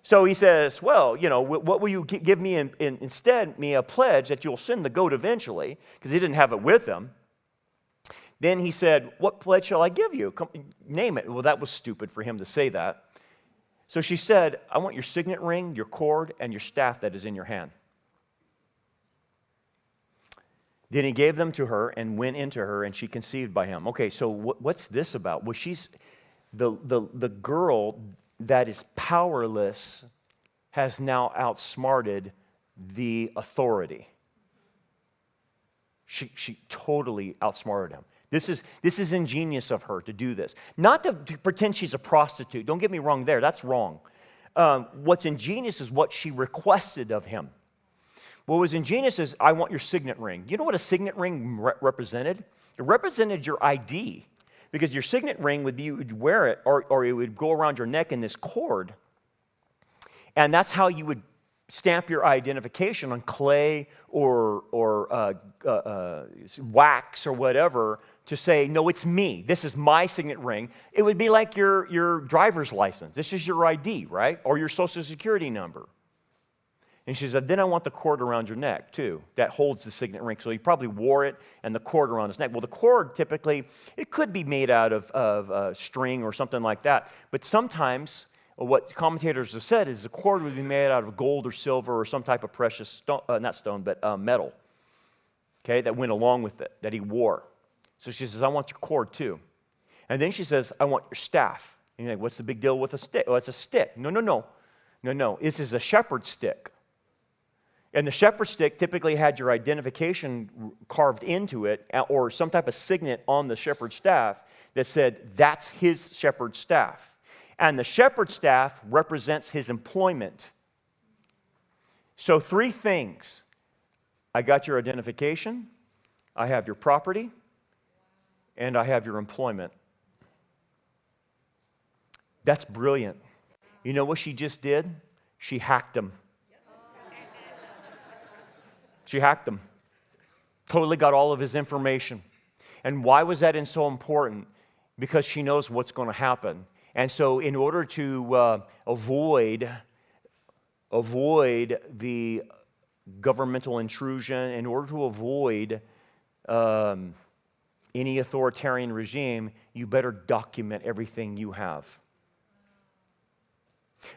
So he says, well, what will you give me instead, me a pledge that you'll send the goat eventually, because he didn't have it with him. Then he said, what pledge shall I give you? Come, name it. Well, that was stupid for him to say that. So she said, I want your signet ring, your cord, and your staff that is in your hand. Then he gave them to her and went into her, and she conceived by him. Okay, so what's this about? Well, she's the girl that is powerless has now outsmarted the authority. She totally outsmarted him. This is ingenious of her to do this. Not to pretend she's a prostitute. Don't get me wrong there. That's wrong. What's ingenious is what she requested of him. What was ingenious is, I want your signet ring. You know what a signet ring represented? It represented your ID. Because your signet ring would be, you would wear it, or it would go around your neck in this cord. And that's how you would stamp your identification on clay or wax or whatever to say, no, it's me. This is my signet ring. It would be like your driver's license. This is your ID, right? Or your social security number. And she said, then I want the cord around your neck, too. That holds the signet ring. So he probably wore it and the cord around his neck. Well, the cord, typically, it could be made out of string or something like that. But sometimes, what commentators have said is the cord would be made out of gold or silver or some type of precious stone, not stone, but metal, okay, that went along with it, that he wore. So she says, I want your cord, too. And then she says, I want your staff. And you're like, what's the big deal with a stick? Oh, it's a stick. No. This is a shepherd's stick. And the shepherd's stick typically had your identification carved into it, or some type of signet on the shepherd's staff that said, that's his shepherd's staff. And the shepherd's staff represents his employment. So 3 things. I got your identification, I have your property, and I have your employment. That's brilliant. You know what she just did? She hacked him. She hacked him. Totally got all of his information. And why was that so important? Because she knows what's going to happen. And so in order to avoid the governmental intrusion, in order to avoid any authoritarian regime, you better document everything you have.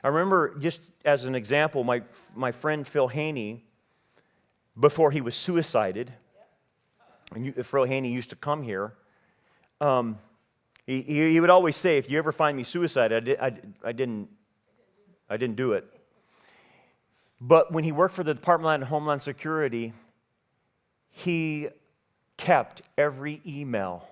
I remember, just as an example, my friend Phil Haney, before he was suicided, and Phil Haney used to come here, he would always say, if you ever find me suicided, I didn't do it. But when he worked for the Department of Homeland Security, he kept every email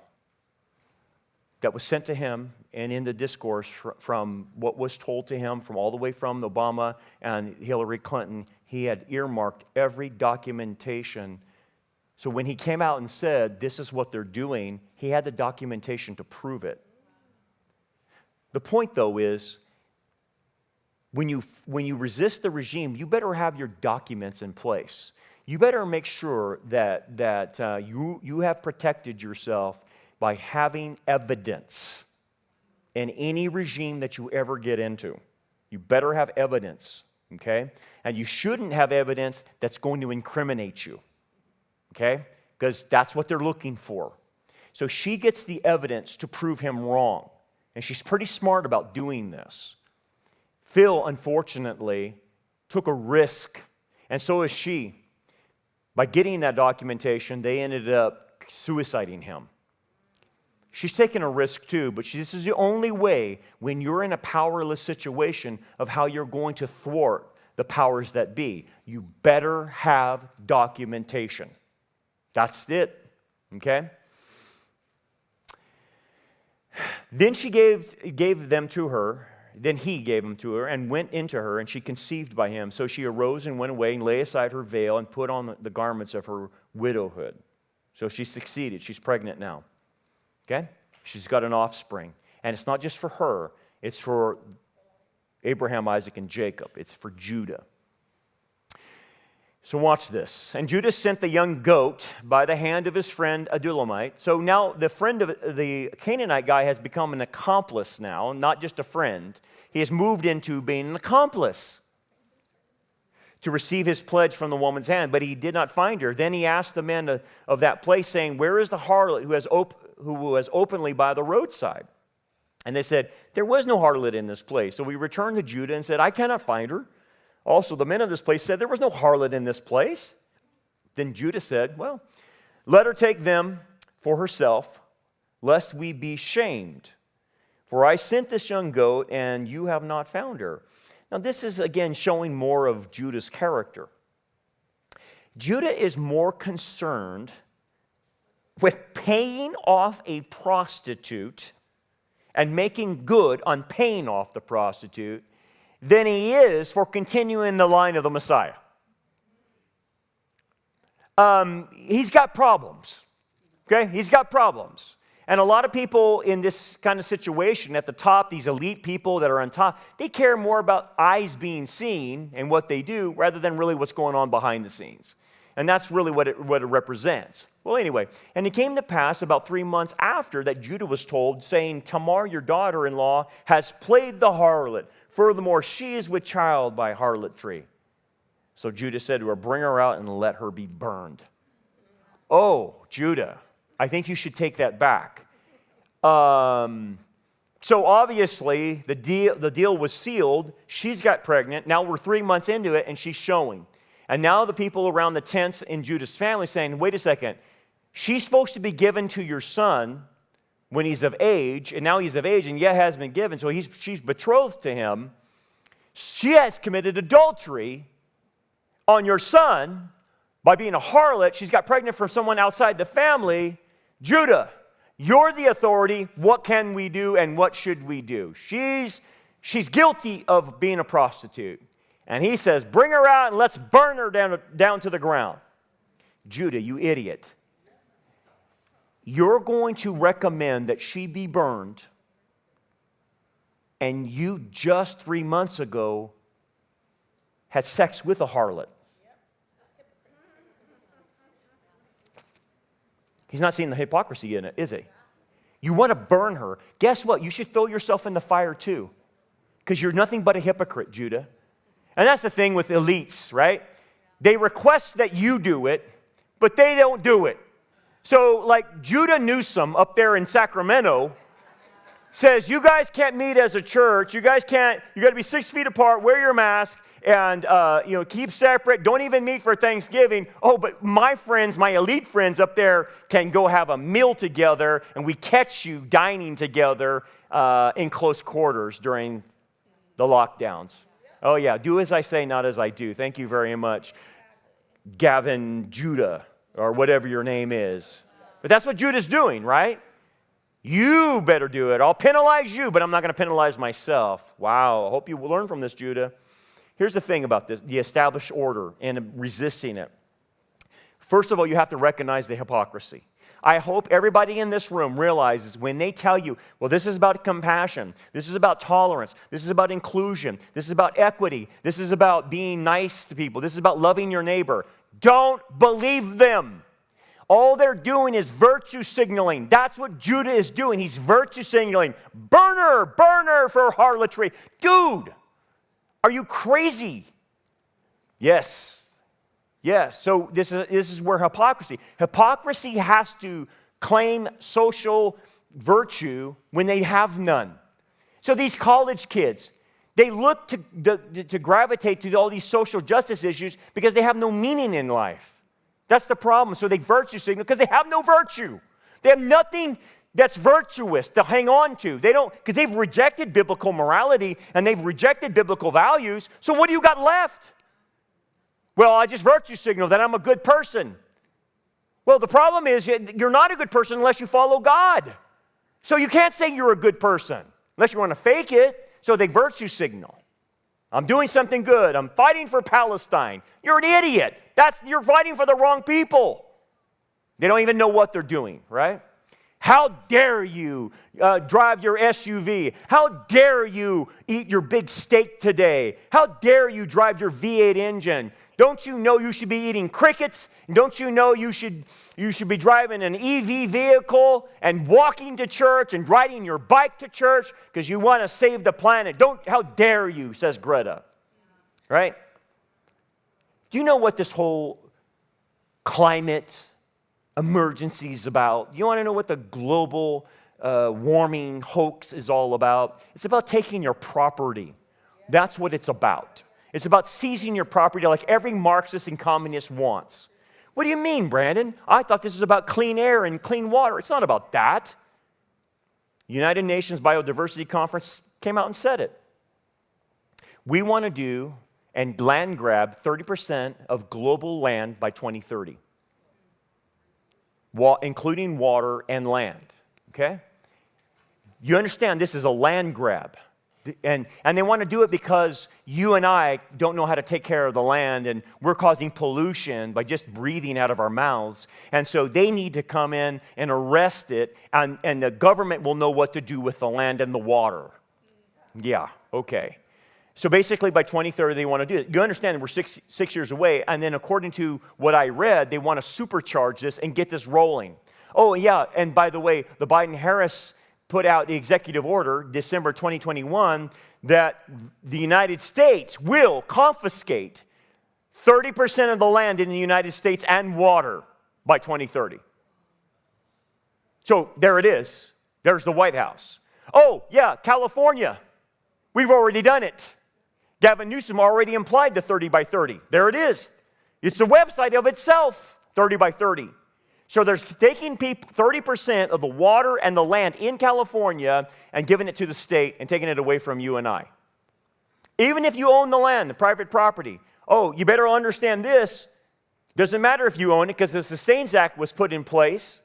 that was sent to him and in the discourse from what was told to him, from all the way from Obama and Hillary Clinton. He had earmarked every documentation. So when he came out and said, this is what they're doing, he had the documentation to prove it. The point, though, is when you resist the regime, you better have your documents in place. You better make sure that you have protected yourself by having evidence in any regime that you ever get into. You better have evidence, okay? And you shouldn't have evidence that's going to incriminate you, okay? Because that's what they're looking for. So she gets the evidence to prove him wrong, and she's pretty smart about doing this. Phil, unfortunately, took a risk, and so is she. By getting that documentation, they ended up suiciding him. She's taking a risk too, but this is the only way when you're in a powerless situation of how you're going to thwart the powers that be. You better have documentation. That's it, okay? Then she gave them to her. Then he gave them to her and went into her, and she conceived by him. So she arose and went away and lay aside her veil and put on the garments of her widowhood. So she succeeded. She's pregnant now. Okay? She's got an offspring. And it's not just for her. It's for Abraham, Isaac, and Jacob. It's for Judah. So watch this. And Judah sent the young goat by the hand of his friend Adulamite. So now the friend of the Canaanite guy has become an accomplice now, not just a friend. He has moved into being an accomplice to receive his pledge from the woman's hand, but he did not find her. Then he asked the men of that place, saying, "Where is the harlot who was openly by the roadside?" And they said, "There was no harlot in this place." So we returned to Judah and said, "I cannot find her." Also, the men of this place said, "There was no harlot in this place." Then Judah said, "Well, let her take them for herself, lest we be shamed. For I sent this young goat, and you have not found her." Now, this is, again, showing more of Judah's character. Judah is more concerned with paying off a prostitute and making good on paying off the prostitute than he is for continuing the line of the Messiah. He's got problems, okay? He's got problems. And a lot of people in this kind of situation at the top, these elite people that are on top, they care more about eyes being seen and what they do rather than really what's going on behind the scenes. And that's really what it represents. Well, anyway, and it came to pass about 3 months after that Judah was told, saying, "Tamar, your daughter-in-law, has played the harlot. Furthermore, she is with child by harlotry." So Judah said to her, "Bring her out and let her be burned." Oh, Judah, I think you should take that back. So obviously, the deal was sealed. She's got pregnant. Now we're 3 months into it, and she's showing. And now the people around the tents in Judah's family saying, "Wait a second, she's supposed to be given to your son when he's of age, and now he's of age and yet hasn't been given, so she's betrothed to him. She has committed adultery on your son by being a harlot. She's got pregnant from someone outside the family. Judah, you're the authority. What can we do and what should we do?" She's guilty of being a prostitute. And he says, "Bring her out and let's burn her down to the ground." Judah, you idiot. You're going to recommend that she be burned, and you just 3 months ago had sex with a harlot. He's not seeing the hypocrisy in it, is he? You want to burn her. Guess what? You should throw yourself in the fire too, because you're nothing but a hypocrite, Judah. And that's the thing with elites, right? They request that you do it, but they don't do it. So like Judah Newsom up there in Sacramento says, "You guys can't meet as a church. You got to be 6 feet apart, wear your mask, and keep separate. Don't even meet for Thanksgiving. Oh, but my friends, my elite friends up there can go have a meal together, and we catch you dining together in close quarters during the lockdowns." Oh yeah, do as I say, not as I do. Thank you very much, Gavin Judah, or whatever your name is. But that's what Judah's doing, right? You better do it. I'll penalize you, but I'm not going to penalize myself. Wow, I hope you will learn from this, Judah. Here's the thing about this, the established order and resisting it. First of all, you have to recognize the hypocrisy. I hope everybody in this room realizes when they tell you, well, this is about compassion, this is about tolerance, this is about inclusion, this is about equity, this is about being nice to people, this is about loving your neighbor. Don't believe them. All they're doing is virtue signaling. That's what Judah is doing. He's virtue signaling. Burn her for harlotry. Dude, are you crazy? Yes. Yes. So this is where hypocrisy has to claim social virtue when they have none. So these college kids, they look to gravitate to all these social justice issues because they have no meaning in life. That's the problem. So they virtue signal because they have no virtue. They have nothing that's virtuous to hang on to. They don't, because they've rejected biblical morality and they've rejected biblical values. So what do you got left? Well, I just virtue signal that I'm a good person. Well, the problem is you're not a good person unless you follow God. So you can't say you're a good person unless you want to fake it. So they virtue signal. I'm doing something good. I'm fighting for Palestine. You're an idiot. You're fighting for the wrong people. They don't even know what they're doing, right? How dare you drive your SUV? How dare you eat your big steak today? How dare you drive your V8 engine? Don't you know you should be eating crickets? Don't you know you should be driving an EV vehicle and walking to church and riding your bike to church because you want to save the planet? How dare you, says Greta. Right? Do you know what this whole climate emergency is about? You want to know what the global warming hoax is all about? It's about taking your property. That's what it's about. It's about seizing your property like every Marxist and communist wants. What do you mean, Brandon? I thought this was about clean air and clean water. It's not about that. United Nations Biodiversity Conference came out and said it. We want to do and land grab 30% of global land by 2030, including water and land, okay? You understand this is a land grab. And they want to do it because you and I don't know how to take care of the land, and we're causing pollution by just breathing out of our mouths. And so they need to come in and arrest it, and the government will know what to do with the land and the water. Yeah, okay. So basically by 2030 they want to do it. You understand that we're six years away, and then according to what I read, they want to supercharge this and get this rolling. Oh, yeah, and by the way, the Biden-Harris put out the executive order, December 2021, that the United States will confiscate 30% of the land in the United States and water by 2030. So there it is. There's the White House. Oh, yeah, California. We've already done it. Gavin Newsom already implied the 30 by 30. There it is. It's the website of itself, 30 by 30. So they're taking 30% of the water and the land in California and giving it to the state and taking it away from you and I. Even if you own the land, the private property. Oh, you better understand this. Doesn't matter if you own it because the Sustains Act was put in place.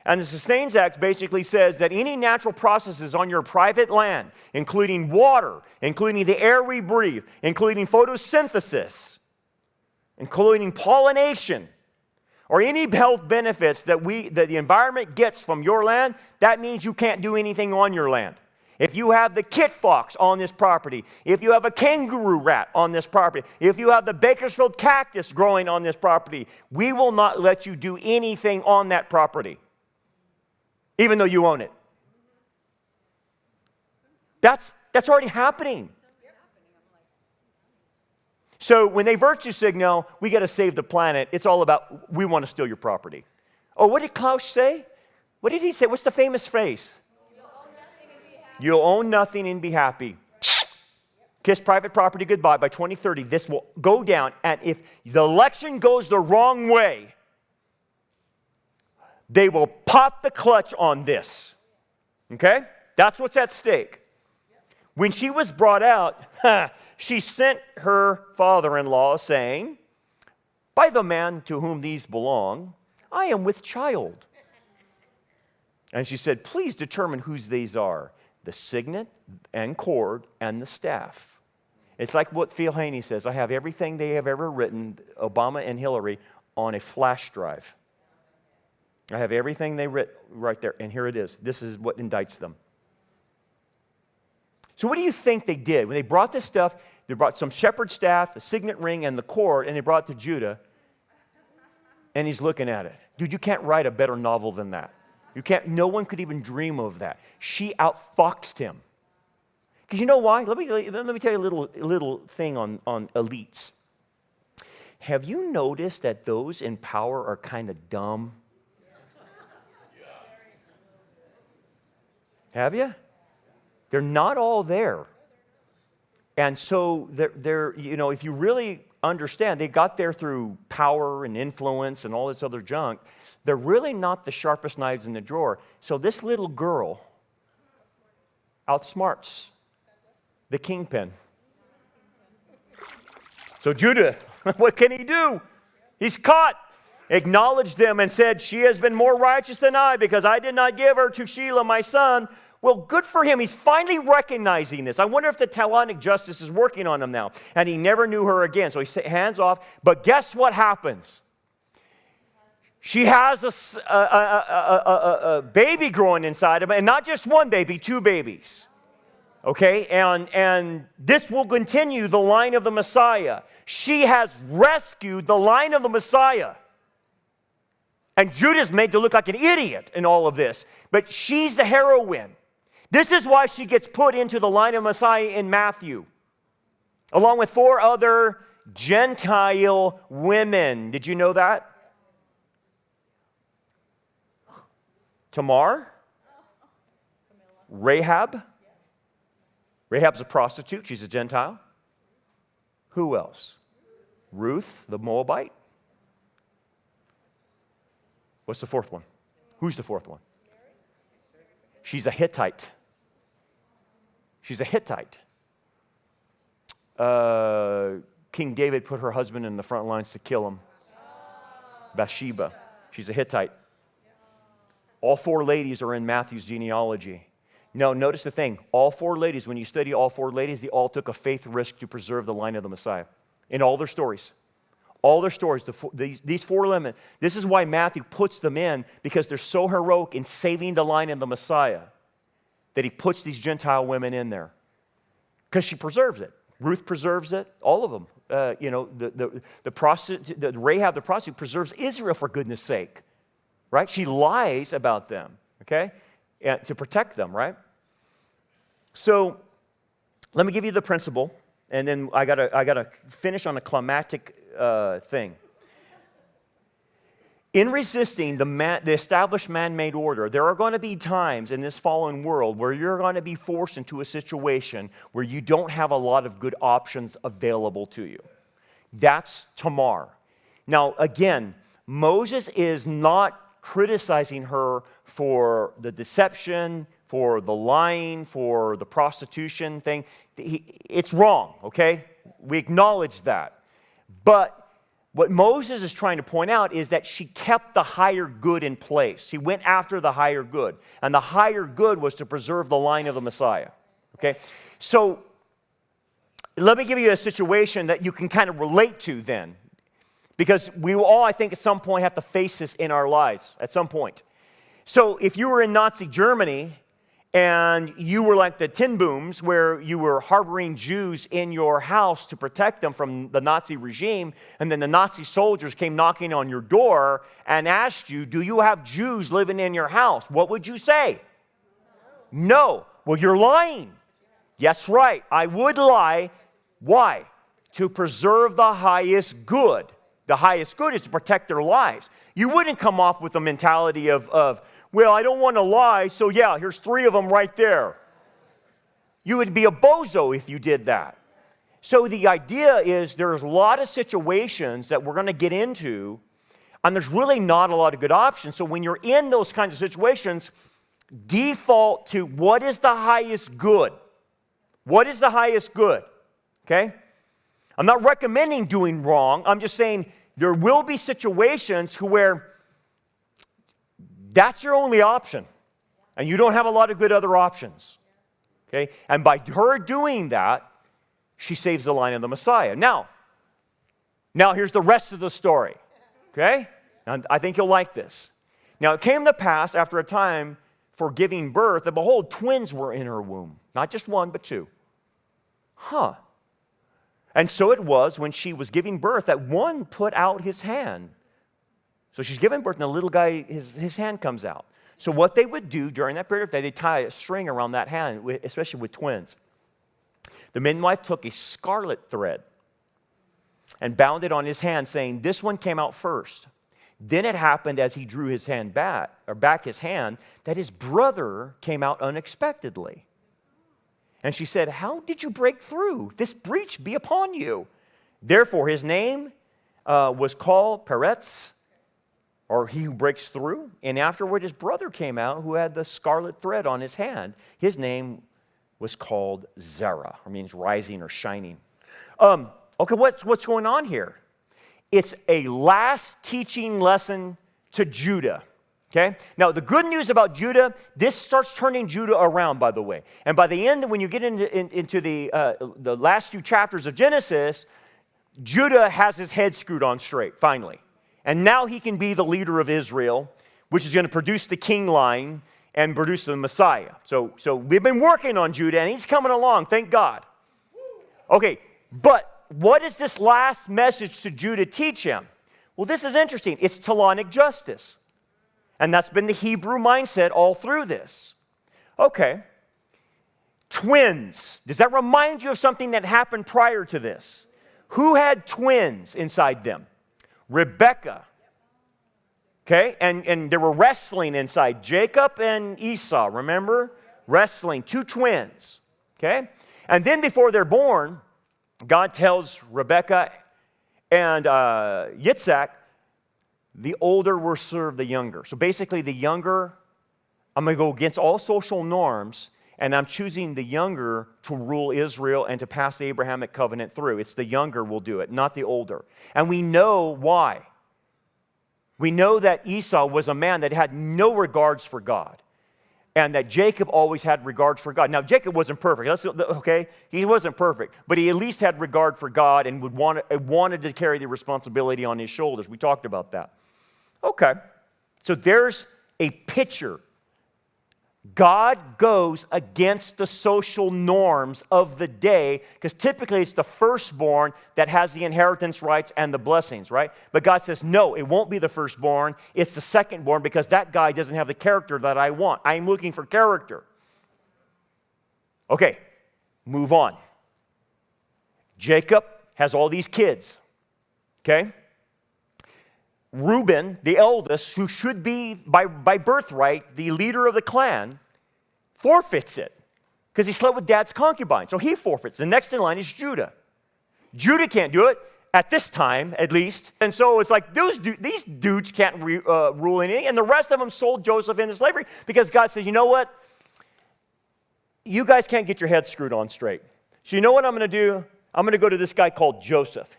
And the Sustains Act basically says that any natural processes on your private land, including water, including the air we breathe, including photosynthesis, including pollination, or any health benefits that the environment gets from your land, that means you can't do anything on your land. If you have the kit fox on this property, if you have a kangaroo rat on this property, if you have the Bakersfield cactus growing on this property, we will not let you do anything on that property, even though you own it. That's already happening. So when they virtue signal, we got to save the planet. It's all about, we want to steal your property. Oh, what did Klaus say? What did he say? What's the famous phrase? You'll own nothing and be happy. Kiss private property goodbye. By 2030, this will go down. And if the election goes the wrong way, they will pop the clutch on this. Okay? That's what's at stake. When she was brought out, she sent her father-in-law saying, by the man to whom these belong, I am with child. And she said, please determine whose these are, the signet and cord and the staff. It's like what Phil Haney says, I have everything they have ever written, Obama and Hillary, on a flash drive. I have everything they wrote right there, and here it is. This is what indicts them. So what do you think they did? When they brought this stuff, they brought some shepherd staff, the signet ring, and the cord, and they brought it to Judah, and he's looking at it. Dude, you can't write a better novel than that. No one could even dream of that. She outfoxed him. Because you know why? Let me tell you a little thing on elites. Have you noticed that those in power are kind of dumb? Have you? They're not all there. And so they're, if you really understand, they got there through power and influence and all this other junk. They're really not the sharpest knives in the drawer. So this little girl outsmarts the kingpin. So Judah, what can he do? He's caught. Acknowledged them and said, she has been more righteous than I because I did not give her to Shelah, my son. Well, good for him. He's finally recognizing this. I wonder if the Talmudic justice is working on him now. And he never knew her again. So he hands off. But guess what happens? She has a baby growing inside of her. And not just one baby, two babies. Okay? And this will continue the line of the Messiah. She has rescued the line of the Messiah. And Judah's made to look like an idiot in all of this. But she's the heroine. This is why she gets put into the line of Messiah in Matthew, along with 4 other Gentile women. Did you know that? Tamar, Rahab. Rahab's a prostitute. She's a Gentile. Who else? Ruth, the Moabite. What's the 4th one? Who's the 4th one? She's a Hittite. She's a Hittite. King David put her husband in the front lines to kill him. Bathsheba. She's a Hittite. All 4 ladies are in Matthew's genealogy. Now, notice the thing. All 4 ladies, when you study all 4 ladies, they all took a faith risk to preserve the line of the Messiah in all their stories. All their stories, these 4 women, this is why Matthew puts them in, because they're so heroic in saving the line of the Messiah that he puts these Gentile women in there. Because she preserves it. Ruth preserves it. All of them. The Rahab the prostitute preserves Israel, for goodness sake. Right? She lies about them. Okay? And to protect them, right? So, let me give you the principle, and then I gotta finish on a climactic thing. In resisting the established man-made order, there are going to be times in this fallen world where you're going to be forced into a situation where you don't have a lot of good options available to you. That's Tamar. Now, again, Moses is not criticizing her for the deception, for the lying, for the prostitution thing. It's wrong, okay? We acknowledge that. But what Moses is trying to point out is that she kept the higher good in place. She went after the higher good. And the higher good was to preserve the line of the Messiah. Okay? So, let me give you a situation that you can kind of relate to then. Because we all, I think, at some point have to face this in our lives, at some point. So, if you were in Nazi Germany, and you were like the tin booms where you were harboring Jews in your house to protect them from the Nazi regime, and then the Nazi soldiers came knocking on your door and asked you, do you have Jews living in your house? What would you say? No. Well, you're lying. Yes, right. I would lie. Why? To preserve the highest good. The highest good is to protect their lives. You wouldn't come off with the mentality of well, I don't want to lie, so yeah, here's 3 of them right there. You would be a bozo if you did that. So the idea is there's a lot of situations that we're going to get into, and there's really not a lot of good options. So when you're in those kinds of situations, default to what is the highest good? What is the highest good? Okay? I'm not recommending doing wrong. I'm just saying there will be situations where that's your only option, and you don't have a lot of good other options, okay? And by her doing that, she saves the line of the Messiah. Now here's the rest of the story, okay? And I think you'll like this. Now, it came to pass after a time for giving birth, that behold, twins were in her womb. Not just 1, but 2. And so it was when she was giving birth that one put out his hand. So she's giving birth, and the little guy, his hand comes out. So what they would do during that period of time, they tie a string around that hand, especially with twins. The midwife took a scarlet thread, and bound it on his hand, saying, "This one came out first." Then it happened as he drew his hand back his hand, that his brother came out unexpectedly. And she said, "How did you break through? This breach be upon you." Therefore his name was called Peretz, or he who breaks through. And afterward his brother came out who had the scarlet thread on his hand. His name was called Zerah, or means rising or shining. Okay, what's going on here? It's a last teaching lesson to Judah. Okay? Now, the good news about Judah, this starts turning Judah around, by the way. And by the end, when you get into the last few chapters of Genesis, Judah has his head screwed on straight, finally. And now he can be the leader of Israel, which is going to produce the king line and produce the Messiah. So we've been working on Judah, and he's coming along, thank God. Okay, but what does this last message to Judah teach him? Well, this is interesting. It's Talonic justice. And that's been the Hebrew mindset all through this. Okay. Twins. Does that remind you of something that happened prior to this? Who had twins inside them? Rebekah. Okay, and there were wrestling inside. Jacob and Esau, remember? Wrestling, two twins. Okay? And then before they're born, God tells Rebekah and Yitzhak, the older will serve the younger. So basically the younger, I'm going to go against all social norms, and I'm choosing the younger to rule Israel and to pass the Abrahamic covenant through. It's the younger will do it, not the older. And we know why. We know that Esau was a man that had no regards for God, and that Jacob always had regard for God. Now, Jacob wasn't perfect, okay? He wasn't perfect, but he at least had regard for God and wanted to carry the responsibility on his shoulders. We talked about that. Okay, so there's a picture. God goes against the social norms of the day, because typically it's the firstborn that has the inheritance rights and the blessings, right? But God says, no, it won't be the firstborn, it's the secondborn, because that guy doesn't have the character that I want. I'm looking for character. Okay, move on. Jacob has all these kids, okay? Reuben, the eldest, who should be by birthright the leader of the clan, forfeits it because he slept with dad's concubine. So he forfeits. The next in line is Judah. Judah can't do it at this time, at least. And so it's like these dudes can't rule anything. And the rest of them sold Joseph into slavery because God said, you know what? You guys can't get your heads screwed on straight. So you know what I'm going to do? I'm going to go to this guy called Joseph.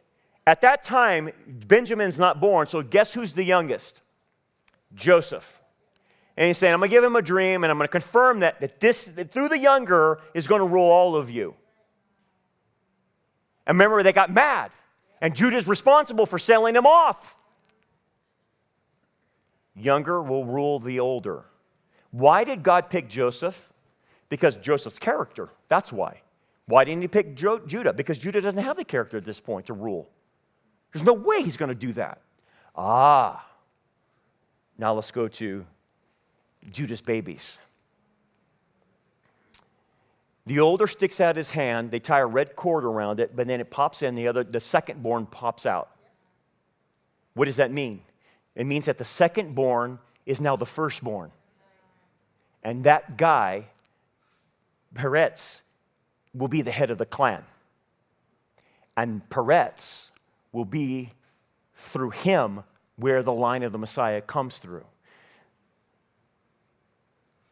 At that time, Benjamin's not born, so guess who's the youngest? Joseph. And he's saying, I'm going to give him a dream, and I'm going to confirm that through the younger is going to rule all of you. And remember, they got mad, and Judah's responsible for selling him off. Younger will rule the older. Why did God pick Joseph? Because Joseph's character. That's why. Why didn't he pick Judah? Because Judah doesn't have the character at this point to rule. There's no way he's going to do that. Now let's go to Judah's babies. The older sticks out his hand. They tie a red cord around it, but then it pops in. The secondborn pops out. What does that mean? It means that the secondborn is now the firstborn. And that guy, Peretz, will be the head of the clan. And Peretz will be through him where the line of the Messiah comes through.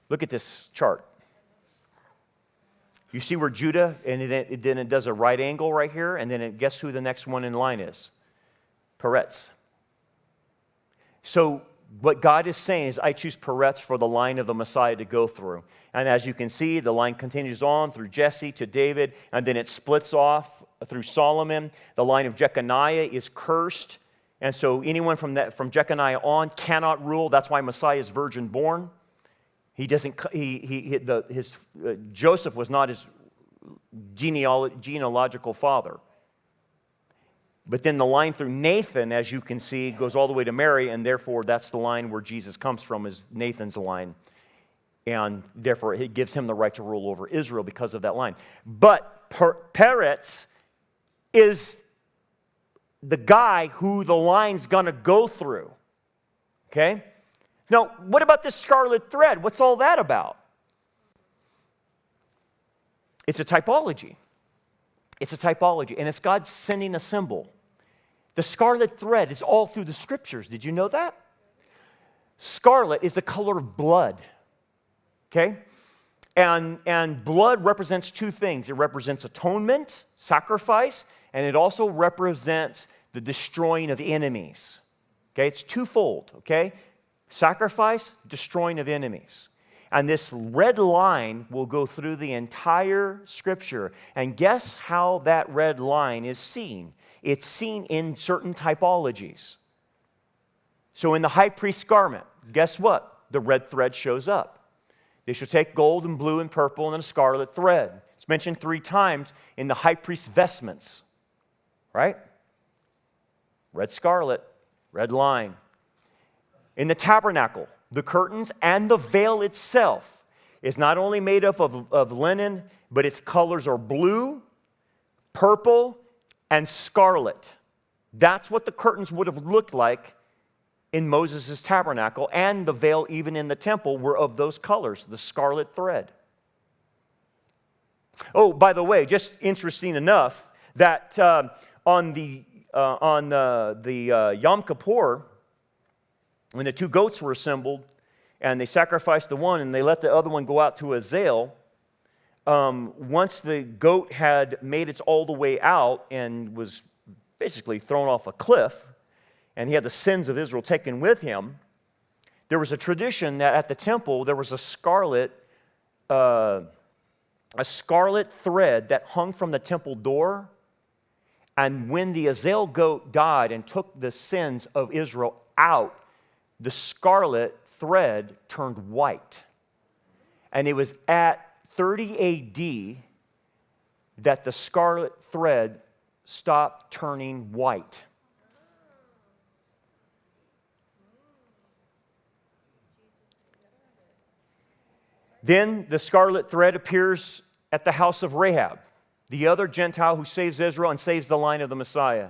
Look at this chart. You see where Judah, and then it does a right angle right here, and then guess who the next one in line is? Peretz. So what God is saying is, I choose Peretz for the line of the Messiah to go through. And as you can see, the line continues on through Jesse to David, and then it splits off through Solomon. The line of Jeconiah is cursed, and so anyone from Jeconiah on cannot rule. That's why Messiah is virgin born. He doesn't. Joseph was not his genealogical father. But then the line through Nathan, as you can see, goes all the way to Mary, and therefore that's the line where Jesus comes from, is Nathan's line. And therefore it gives him the right to rule over Israel because of that line. But Peretz is the guy who the line's going to go through. Okay? Now, what about this scarlet thread? What's all that about? It's a typology. It's a typology, and it's God sending a symbol. The scarlet thread is all through the scriptures. Did you know that? Scarlet is the color of blood. Okay? And blood represents two things. It represents atonement, sacrifice, and it also represents the destroying of enemies. Okay? It's twofold, okay? Sacrifice, destroying of enemies. And this red line will go through the entire scripture. And guess how that red line is seen? It's seen in certain typologies. So in the high priest's garment, guess what? The red thread shows up. They shall take gold and blue and purple and a scarlet thread. It's mentioned 3 times in the high priest's vestments. Right? Red scarlet, red line. In the tabernacle, the curtains and the veil itself is not only made up of linen, but its colors are blue, purple, and scarlet. That's what the curtains would have looked like in Moses' tabernacle, and the veil even in the temple were of those colors, the scarlet thread. Oh, by the way, just interesting enough that on the Yom Kippur, when the 2 goats were assembled, and they sacrificed the one, and they let the other one go out to Azazel, once the goat had made it all the way out and was basically thrown off a cliff, and he had the sins of Israel taken with him, there was a tradition that at the temple there was a scarlet thread that hung from the temple door. And when the Azazel goat died and took the sins of Israel out, the scarlet thread turned white. And it was at 30 A.D. that the scarlet thread stopped turning white. Then the scarlet thread appears at the house of Rahab, the other Gentile who saves Israel and saves the line of the Messiah.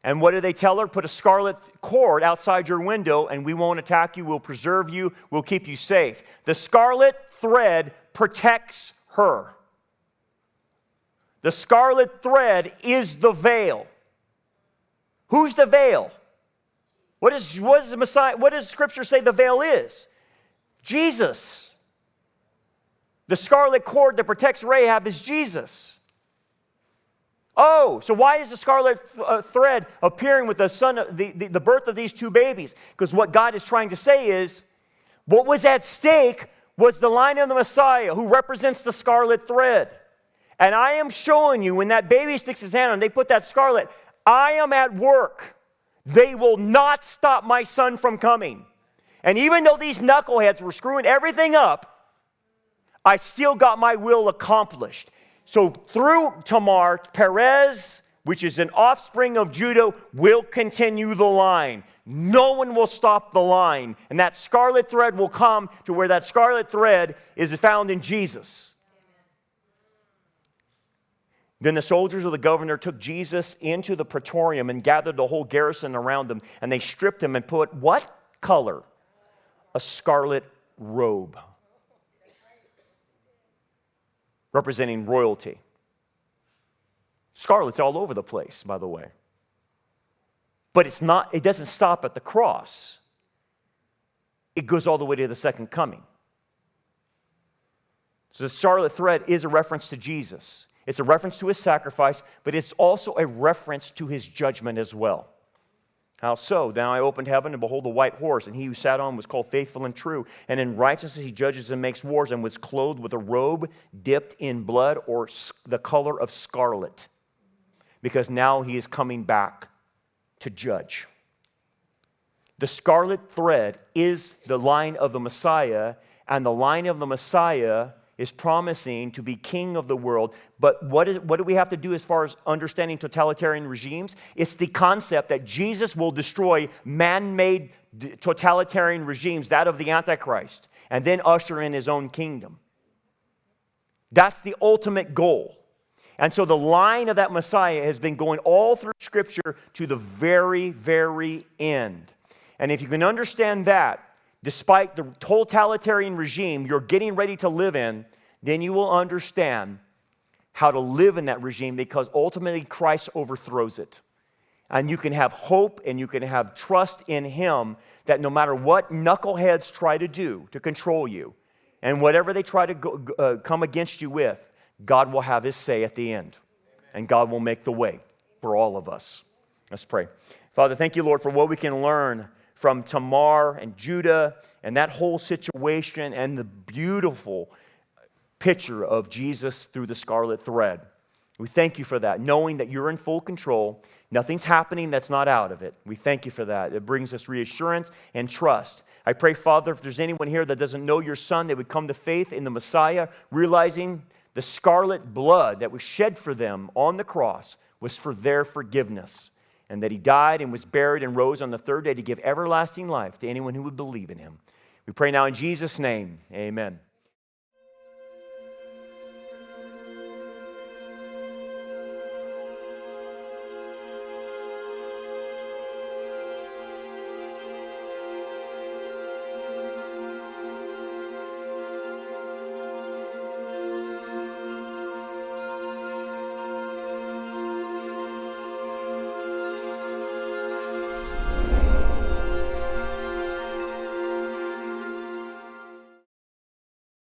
And what do they tell her? Put a scarlet cord outside your window and we won't attack you, we'll preserve you, we'll keep you safe. The scarlet thread protects her. The scarlet thread is the veil. Who's the veil? What does the Messiah, what does Scripture say the veil is? Jesus. The scarlet cord that protects Rahab is Jesus. Oh, so why is the scarlet thread appearing with the birth of these 2 babies? Because what God is trying to say is, what was at stake was the line of the Messiah who represents the scarlet thread. And I am showing you, when that baby sticks his hand on, they put that scarlet, I am at work. They will not stop my son from coming. And even though these knuckleheads were screwing everything up, I still got my will accomplished. So through Tamar, Perez, which is an offspring of Judah, will continue the line. No one will stop the line. And that scarlet thread will come to where that scarlet thread is found in Jesus. Then the soldiers of the governor took Jesus into the praetorium and gathered the whole garrison around him. And they stripped him and put what color? A scarlet robe. Representing royalty. Scarlet's all over the place, by the way. But it doesn't stop at the cross. It goes all the way to the second coming. So the scarlet thread is a reference to Jesus. It's a reference to his sacrifice, but it's also a reference to his judgment as well. How so? Then I opened heaven, and behold, a white horse, and he who sat on was called Faithful and True. And in righteousness he judges and makes wars, and was clothed with a robe dipped in blood, or the color of scarlet, because now he is coming back to judge. The scarlet thread is the line of the Messiah, and the line of the Messiah is promising to be king of the world. But what do we have to do as far as understanding totalitarian regimes? It's the concept that Jesus will destroy man-made totalitarian regimes, that of the Antichrist, and then usher in his own kingdom. That's the ultimate goal. And so the line of that Messiah has been going all through Scripture to the very, very end. And if you can understand that, despite the totalitarian regime you're getting ready to live in, then you will understand how to live in that regime, because ultimately Christ overthrows it. And you can have hope and you can have trust in Him that no matter what knuckleheads try to do to control you, and whatever they try to come against you with, God will have His say at the end. And God will make the way for all of us. Let's pray. Father, thank you, Lord, for what we can learn from Tamar and Judah and that whole situation and the beautiful picture of Jesus through the scarlet thread. We thank you for that, knowing that you're in full control. Nothing's happening that's not out of it. We thank you for that. It brings us reassurance and trust. I pray, Father, if there's anyone here that doesn't know your Son, they would come to faith in the Messiah, realizing the scarlet blood that was shed for them on the cross was for their forgiveness, and that He died and was buried and rose on the third day to give everlasting life to anyone who would believe in Him. We pray now in Jesus' name, amen.